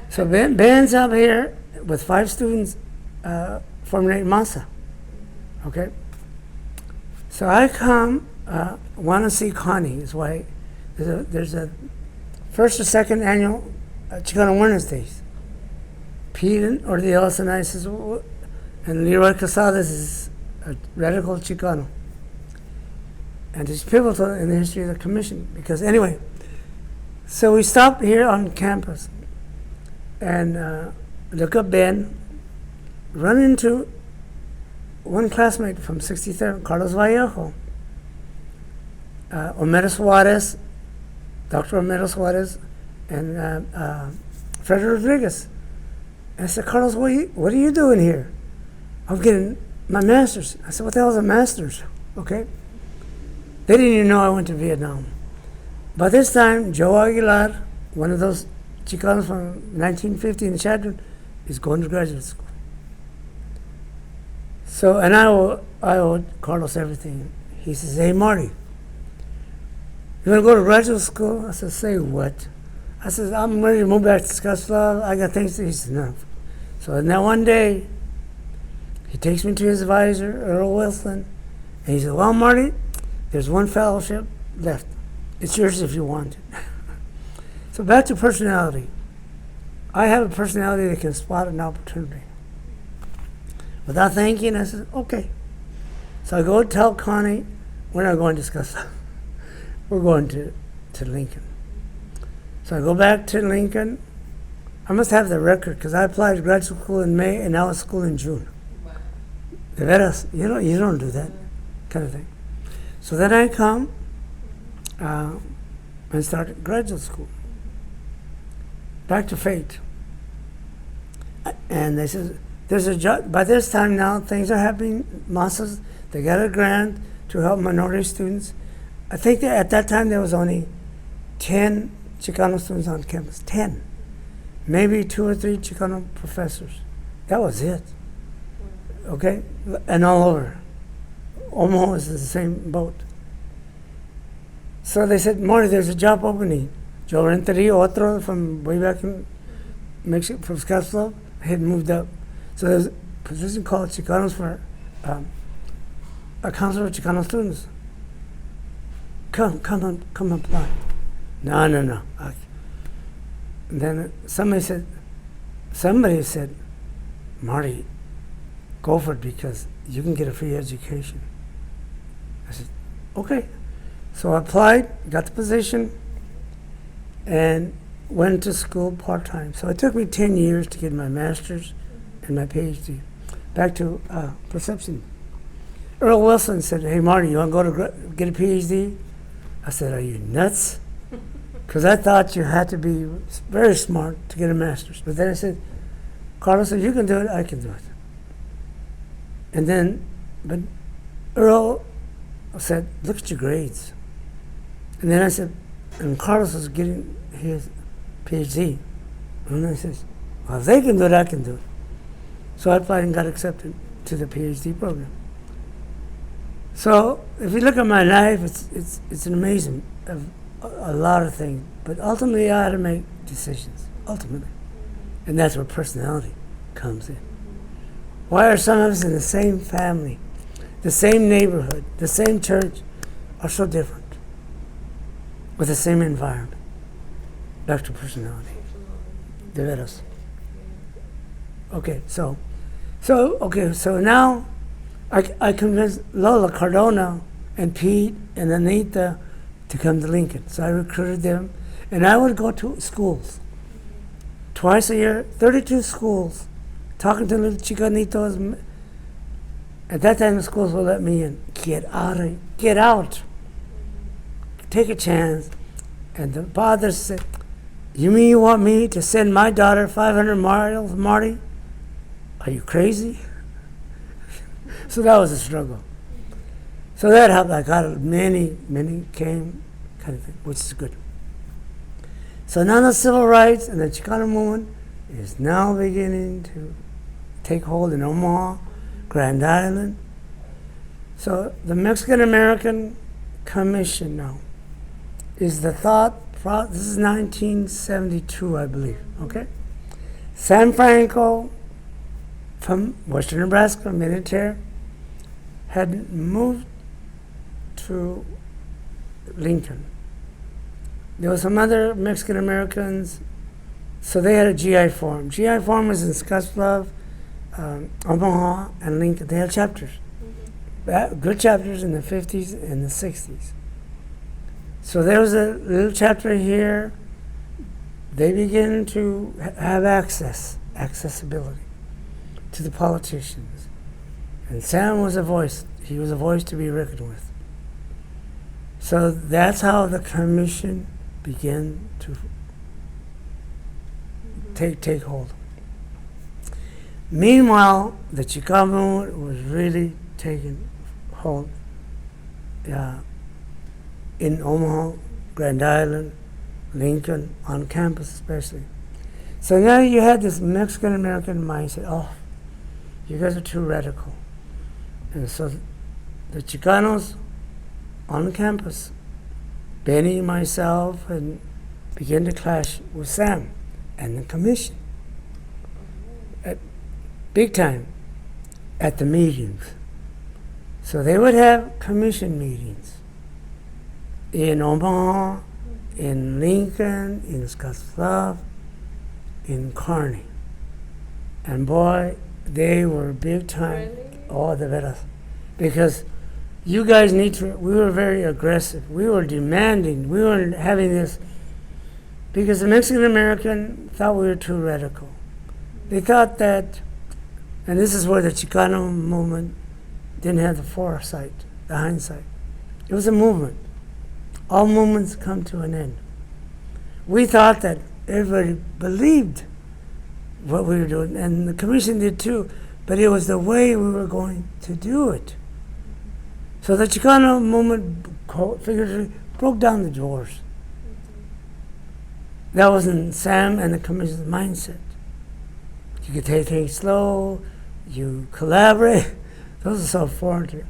B: So Ben's up here with 5 students formulating masa. Okay. So I come, want to see Connie. Is why there's a first or second annual Chicano Awareness Days. Pete Ordeos and I says, and Leroy Casadas is a radical Chicano. And it's pivotal in the history of the commission because anyway, so we stopped here on campus and look up Ben, run into one classmate from 63rd, Carlos Vallejo, Homero Suarez, Dr. Homero Suarez, and Fred Rodriguez. And I said, Carlos, what are you doing here? I'm getting my master's. I said, what the hell is a master's? Okay. They didn't even know I went to Vietnam. By this time, Joe Aguilar, one of those Chicanos from 1950 in Chadron, is going to graduate school. So, and I owed Carlos everything. He says, hey, Marty, you want to go to graduate school? I said, say what? I said, I'm ready to move back to Scottsbluff. I got things to do. He said, no. So now one day, he takes me to his advisor, Earl Wilson, and he said, well, Marty, there's one fellowship left. It's yours if you want it. So back to personality. I have a personality that can spot an opportunity. Without thinking, I said, okay. So I go tell Connie, we're not going to discuss that. We're going to Lincoln. So I go back to Lincoln. I must have the record because I applied to graduate school in May and now it's school in June. Wow. De veras, you don't do that kind of thing. So then I come and start graduate school. Back to fate. And they said, there's a job. By this time now, things are happening. Masas, they got a grant to help minority students. I think that at that time there was only 10 Chicano students on campus. 10. Maybe 2 or 3 Chicano professors. That was it. Okay? And all over. Omaha is in the same boat. So they said, Marty, there's a job opening. Joe Renteria, otro from way back in Mexico, from Scottsbluff, had moved up. So there's a position called Chicanos for a council of Chicano students. Come apply. No. And then somebody said, Marty, go for it because you can get a free education. I said, okay. So I applied, got the position, and went to school part-time. So it took me 10 years to get my master's and my PhD. Back to perception. Earl Wilson said, hey, Marty, you want to go to get a PhD? I said, are you nuts? Because I thought you had to be very smart to get a master's. But then I said, Carlos, if you can do it, I can do it. And then, but Earl said, look at your grades. And then I said, and Carlos was getting his PhD. And I says, well, if they can do it, I can do it. So I applied and got accepted to the PhD program. So if you look at my life, it's an amazing, a lot of things. But ultimately, I had to make decisions, ultimately. And that's where personality comes in. Why are some of us in the same family, the same neighborhood, the same church, are so different with the same environment? Back to personality. De veras. Okay, so now I convinced Lola Cardona and Pete and Anita to come to Lincoln. So I recruited them, and I would go to schools twice a year, 32 schools, talking to little chicanitos. At that time, the schools would let me in. Get out. Take a chance. And the father said, you mean you want me to send my daughter 500 miles, Marty? Are you crazy? So that was a struggle. So that helped. I got many came, kind of thing, which is good. So now the civil rights and the Chicano movement is now beginning to take hold in Omaha, Grand Island. So the Mexican American Commission now is the thought. This is 1972, I believe. Okay, San Franco from Western Nebraska, military, had moved to Lincoln. There were some other Mexican Americans, so they had a GI Forum. GI Forum was in Scottsbluff, Omaha, and Lincoln. They had chapters, good chapters in the 50s and the 60s. So there was a little chapter here. They began to have accessibility to the politicians. And Sam was a voice. He was a voice to be reckoned with. So that's how the commission began to take hold. Meanwhile, the Chicano movement was really taking hold in Omaha, Grand Island, Lincoln, on campus especially. So now you had this Mexican-American mindset, oh, you guys are too radical. And so the Chicanos on campus, Benny, myself, and began to clash with Sam and the commission. Big time at the meetings. So they would have commission meetings in Omaha, in Lincoln, in Scottsbluff, in Kearney. And boy, they were big time.
A: Really?
B: Oh, de veras. Because you guys need to, we were very aggressive. We were demanding. We were having this, because the Mexican American thought we were too radical. They thought that, and this is where the Chicano movement didn't have the foresight, the hindsight. It was a movement. All movements come to an end. We thought that everybody believed what we were doing, and the commission did too, but it was the way we were going to do it. So the Chicano movement figuratively broke down the doors. That wasn't Sam and the commission's mindset. You could take things slow, you collaborate. Those are so foreign to me.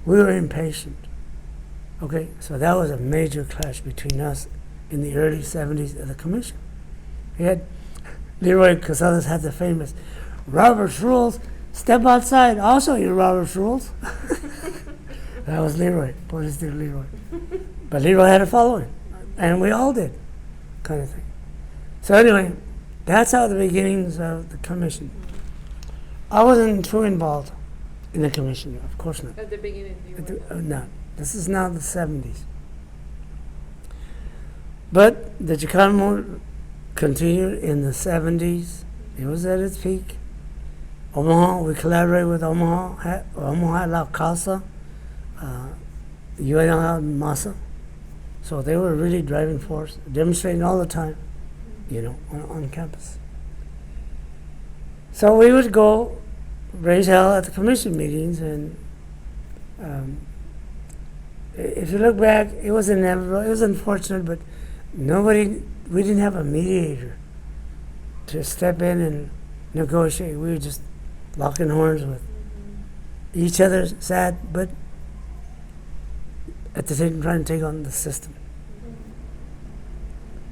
B: We were impatient. Okay, so that was a major clash between us in the early 70s of the commission. We had Leroy Casadas had the famous Robert's rules, step outside, also your Robert's rules. That was Leroy, Police did Leroy. But Leroy had a following, and we all did, kind of thing. So anyway, that's how the beginnings of the commission. I wasn't too involved in the commission, of course not.
A: At the beginning, you were
B: No. This is now the 70s. But the Chicano movement continued in the 70s. It was at its peak. Omaha, we collaborated with Omaha, La Casa, UNL Masa. So they were really driving force, demonstrating all the time, on campus. So we would go raise hell at the commission meetings, and if you look back, it was inevitable. It was unfortunate, but we didn't have a mediator to step in and negotiate. We were just locking horns with each other, sad, but at the same time trying to take on the system.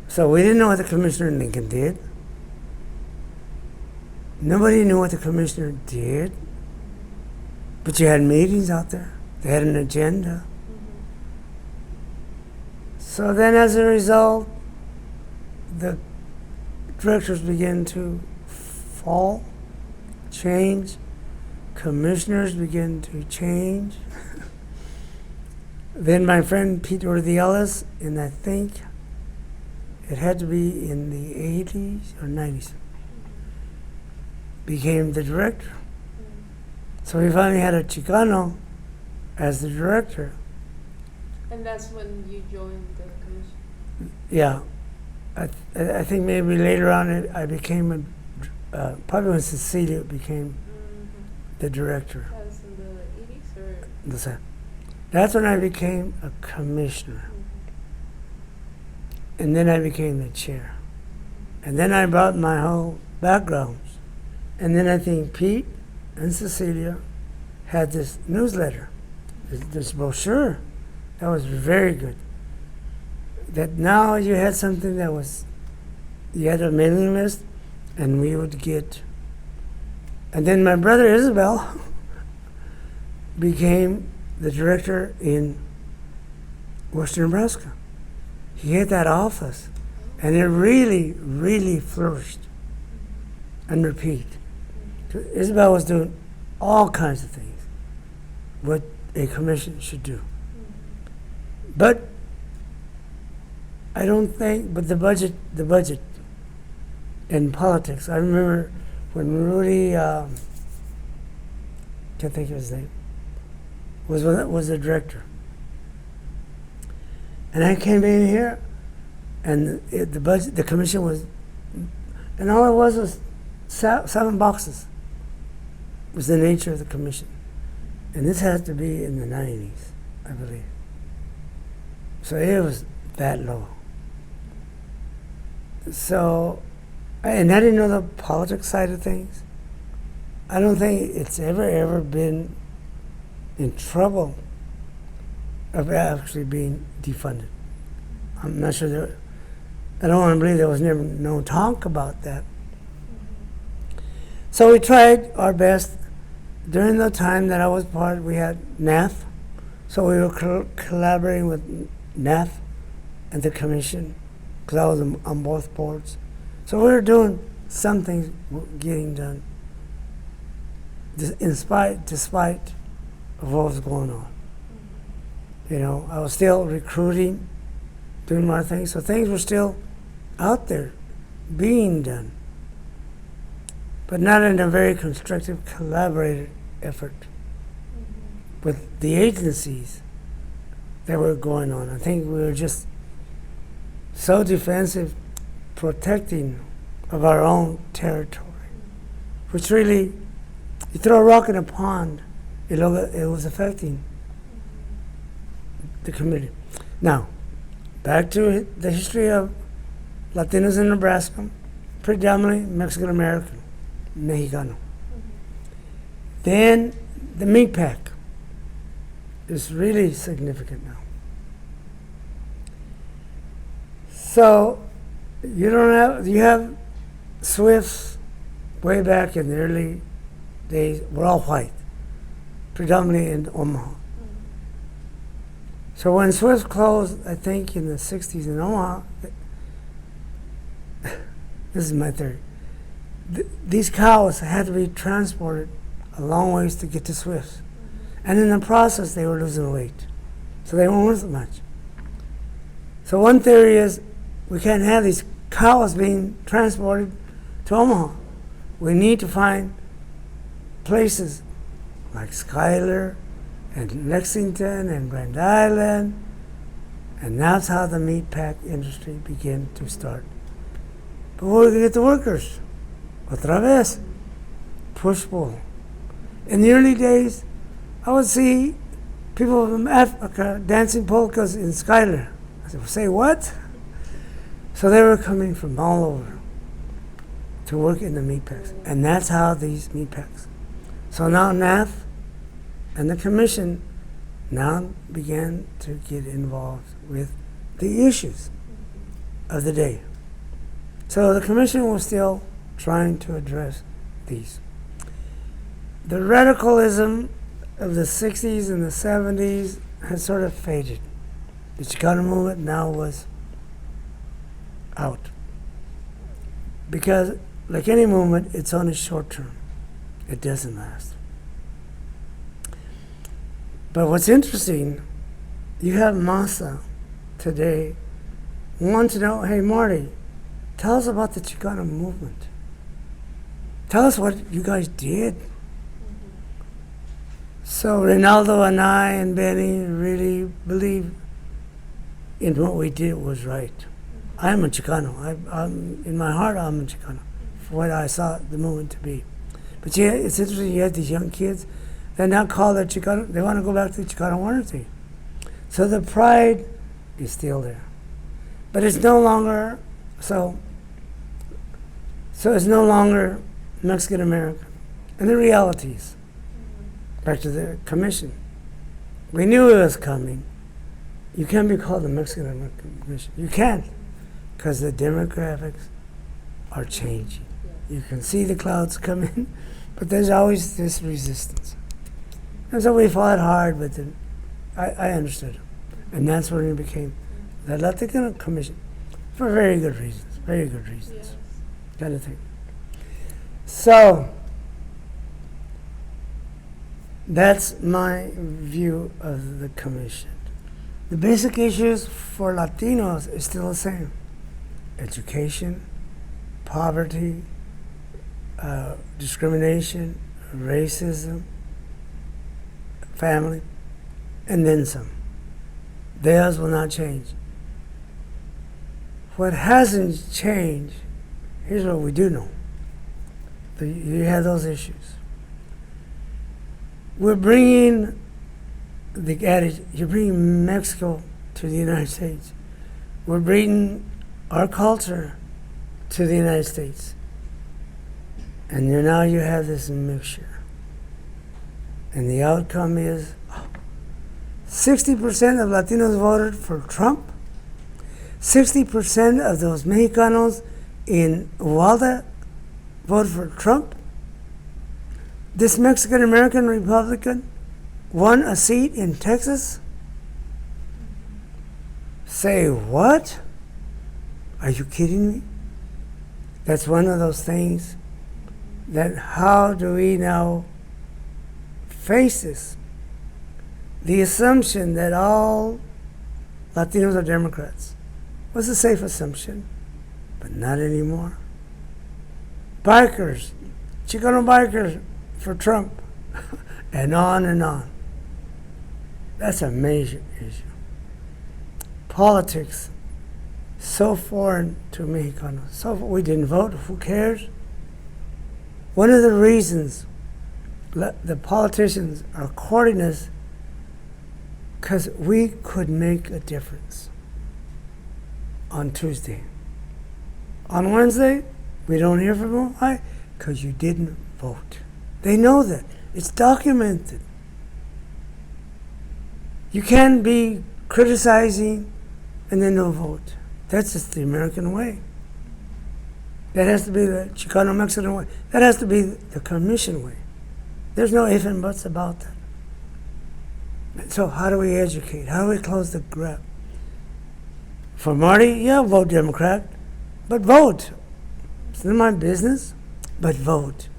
B: So we didn't know what the Commissioner Lincoln did. Nobody knew what the Commissioner did. But you had meetings out there. They had an agenda. So then as a result, the directors began to fall, change. Commissioners began to change. Then my friend Pete Worthy Ellis, and I think it had to be in the 80s or 90s, became the director. So we finally had a Chicano as the director.
A: And that's when you joined the commission?
B: Yeah. I think maybe later on I became probably when Cecilia became the director.
A: That was in the 80s or?
B: That's when I became a commissioner. And then I became the chair. And then I brought my whole backgrounds. And then I think Pete and Cecilia had this newsletter, this brochure that was very good. That now you had something that was, you had a mailing list, and we would get. And then my brother Isabel became the director in Western Nebraska. He had that office, and it really, really flourished under Pete. Isabel was doing all kinds of things, what a commission should do. But I don't think, but the budget in politics, I remember when Rudy, can't think of his name, was the director. And I came in here, and the budget, the commission was, and all it was 7 boxes. Was the nature of the commission. And this has to be in the 90s, I believe. So it was that low. So, and I didn't know the politics side of things. I don't think it's ever been in trouble of actually being defunded. I'm not sure I don't want to believe there was never no talk about that. So we tried our best. During the time that I was part, we had NAF. So we were collaborating with NAF and the commission, because I was on both boards. So we were doing some things getting done, despite of what was going on. You know, I was still recruiting, doing my things, so things were still out there being done, but not in a very constructive, collaborative effort with the agencies that were going on. I think we were just so defensive, protecting of our own territory, which really, you throw a rock in a pond, it was affecting the community. Now, back to the history of Latinos in Nebraska, predominantly Mexican American, Mexicano. Then the meat pack is really significant now. So you have Swifts way back in the early days were all white, predominantly in Omaha. So when Swifts closed, I think in the 60s in Omaha, this is my theory, these cows had to be transported a long ways to get to Swifts. And in the process, they were losing weight. So they weren't worth much. So one theory is we can't have these cows being transported to Omaha. We need to find places like Schuyler and Lexington and Grand Island. And that's how the meat pack industry began to start. But where are we going to get the workers? Otra vez, push-pull. In the early days, I would see people from Africa dancing polkas in Schuyler. I said, say what? So they were coming from all over to work in the meat packs. And that's how these meat packs. So now NAF and the commission now began to get involved with the issues of the day. So the commission was still trying to address these. The radicalism of the 60s and the 70s had sort of faded. The Chicano movement now was out. Because, like any movement, it's only short term. It doesn't last. But what's interesting, you have Massa today want to know, hey, Marty, tell us about the Chicano movement. Tell us what you guys did. So Reynaldo and I and Benny really believe in what we did was right. I'm a Chicano. I'm in my heart, I'm a Chicano, for what I saw the movement to be. But yeah, it's interesting, you have these young kids that now call their Chicano, they want to go back to the Chicano warranty. So the pride is still there. But it's no longer, so it's no longer Mexican American. And the realities, back to the commission. We knew it was coming. You can't be called the Mexican American Commission. You can't, because the demographics are changing. You can see the clouds coming, but there's always this resistance. And so we fought hard, but then I understood it. And that's when it became the Latino Commission, for very good reasons,
A: Yes.
B: kind of thing. So, that's my view of the commission. The basic issues for Latinos is still the same. Education, poverty, discrimination, racism, family, and then some. Theirs will not change. What hasn't changed, here's what we do know. You have those issues. We're bringing the adage, you're bringing Mexico to the United States. We're bringing our culture to the United States. And now you have this mixture. And the outcome is 60% of Latinos voted for Trump. 60% of those Mexicanos in Uvalde voted for Trump. This Mexican American Republican won a seat in Texas. Say what? Are you kidding me? That's one of those things that how do we now face this? The assumption that all Latinos are Democrats was a safe assumption, but not anymore. Bikers, Chicano bikers for Trump, and on and on. That's a major issue. Politics, so foreign to Mexicanos. So we didn't vote, who cares? One of the reasons the politicians are courting us, because we could make a difference on Tuesday. On Wednesday, we don't hear from them. Why? Because you didn't vote. They know that. It's documented. You can't be criticizing and then no vote. That's just the American way. That has to be the Chicano-Mexican way. That has to be the commission way. There's no ifs and buts about that. So how do we educate? How do we close the gap? For Marty, yeah, vote Democrat, but vote. It's not my business, but vote.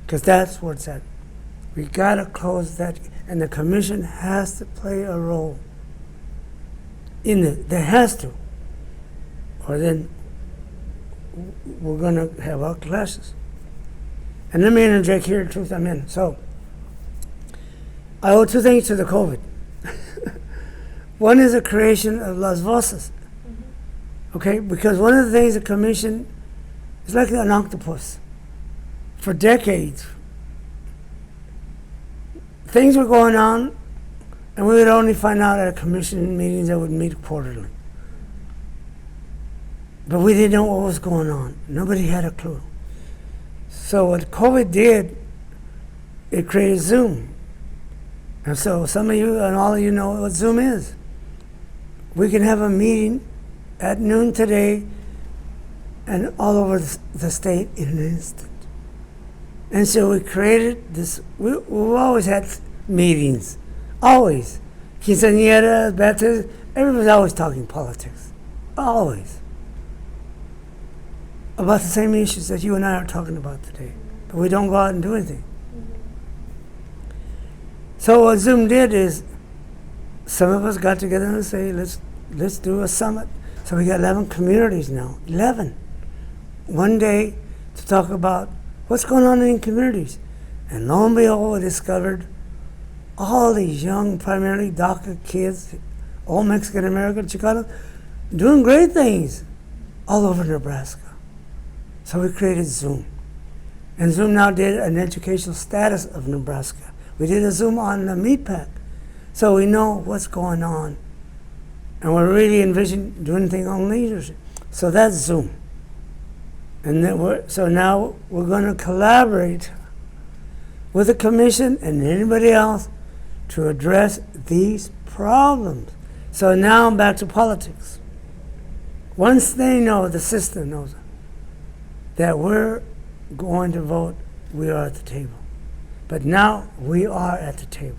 B: Because that's where it's at. We gotta close that, and the commission has to play a role in it. There has to. Or then we're gonna have our classes. And let me interject here, truth I'm in. So, I owe two things to the COVID. One is the creation of Las Voces. Okay, because one of the things the commission is like an octopus. For decades, things were going on, and we would only find out at commission meetings that would meet quarterly. But we didn't know what was going on. Nobody had a clue. So what COVID did, it created Zoom. And so some of you and all of you know what Zoom is. We can have a meeting at noon today and all over the state in an instant. And so we created this, we've always had meetings, always. Quinceañeras, baptisms, everybody's always talking politics, always. About the same issues that you and I are talking about today. But we don't go out and do anything. So what Zoom did is, some of us got together and say, let's do a summit. So we got 11 communities now, 11. One day to talk about what's going on in communities. And lo and behold, we discovered all these young, primarily DACA kids, all Mexican American, Chicanos, doing great things all over Nebraska. So we created Zoom. And Zoom now did an educational status of Nebraska. We did a Zoom on the meat pack. So we know what's going on. And we're really envisioning doing things on leadership. So that's Zoom. And then so now we're going to collaborate with the commission and anybody else to address these problems. So now I'm back to politics. Once they know, the system knows that we're going to vote, we are at the table. But now we are at the table.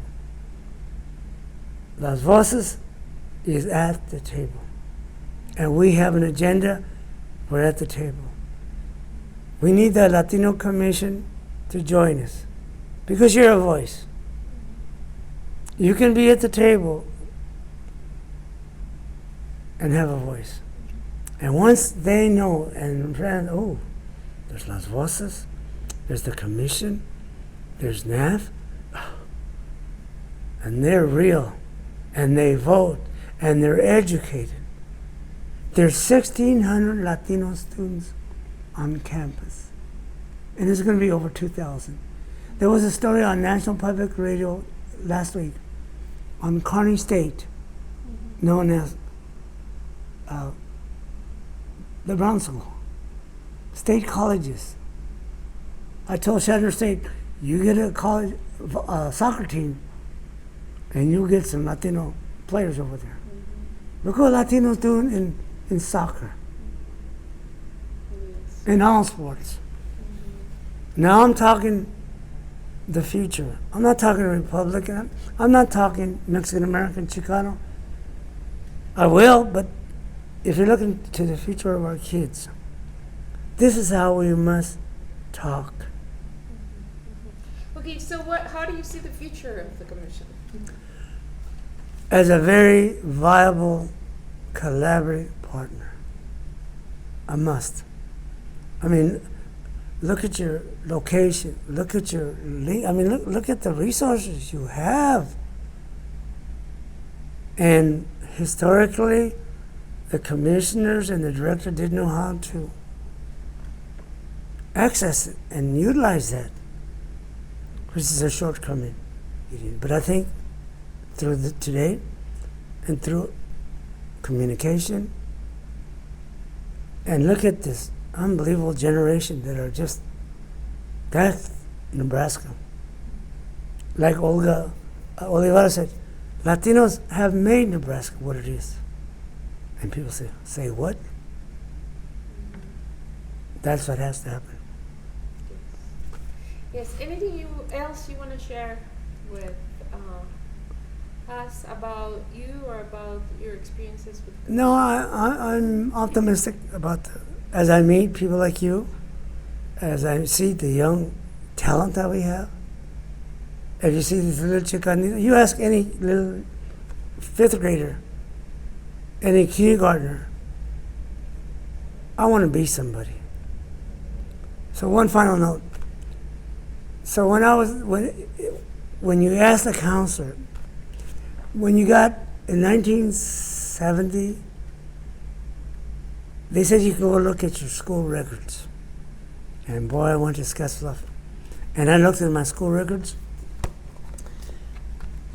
B: Las Voces is at the table. And we have an agenda, we're at the table. We need the Latino Commission to join us because you're a voice. You can be at the table and have a voice. And once they know, and oh, there's Las Voces, there's the Commission, there's NAF, and they're real, and they vote, and they're educated. There's 1,600 Latino students on campus, and there's going to be over 2,000. There was a story on National Public Radio last week on Kearney State, known as the Brown School, state colleges. I told Shatter State, you get a college soccer team, and you'll get some Latino players over there. Look what Latinos doing in soccer, in all sports. Now I'm talking the future. I'm not talking Republican. I'm not talking Mexican American, Chicano. I will, but if you're looking to the future of our kids, this is how we must talk.
A: Okay, so how do you see the future of the commission?
B: As a very viable, collaborative partner. A must. I mean, look at your location. Look at your look at the resources you have. And historically, the commissioners and the director didn't know how to access it and utilize that, which is a shortcoming. But I think through today and through communication, and look at this unbelievable generation that are just, that's Nebraska. Like Olga Olivera said, Latinos have made Nebraska what it is. And people say what? That's what has to happen.
A: Yes. Anything else you want to share with us about you or about your experiences with?
B: No, I'm optimistic about as I meet people like you, as I see the young talent that we have. If you see these little Chicanos, you ask any little fifth grader, any kindergartner, I want to be somebody. So one final note. So when you asked the counselor, when you got in 1970, they said you could go look at your school records. And boy, I went to Scottsbluff. And I looked at my school records.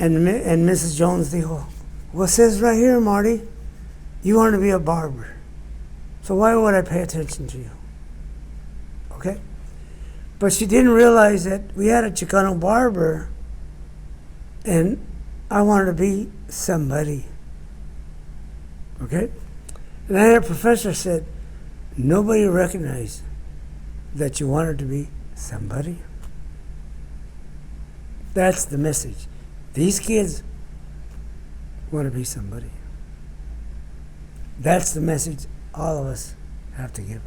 B: And Mrs. Jones dijo, well, it says right here, Marty, you want to be a barber. So why would I pay attention to you? Okay? But she didn't realize that we had a Chicano barber and I wanted to be somebody. Okay? And I had a professor said, nobody recognized that you wanted to be somebody. That's the message. These kids want to be somebody. That's the message all of us have to give.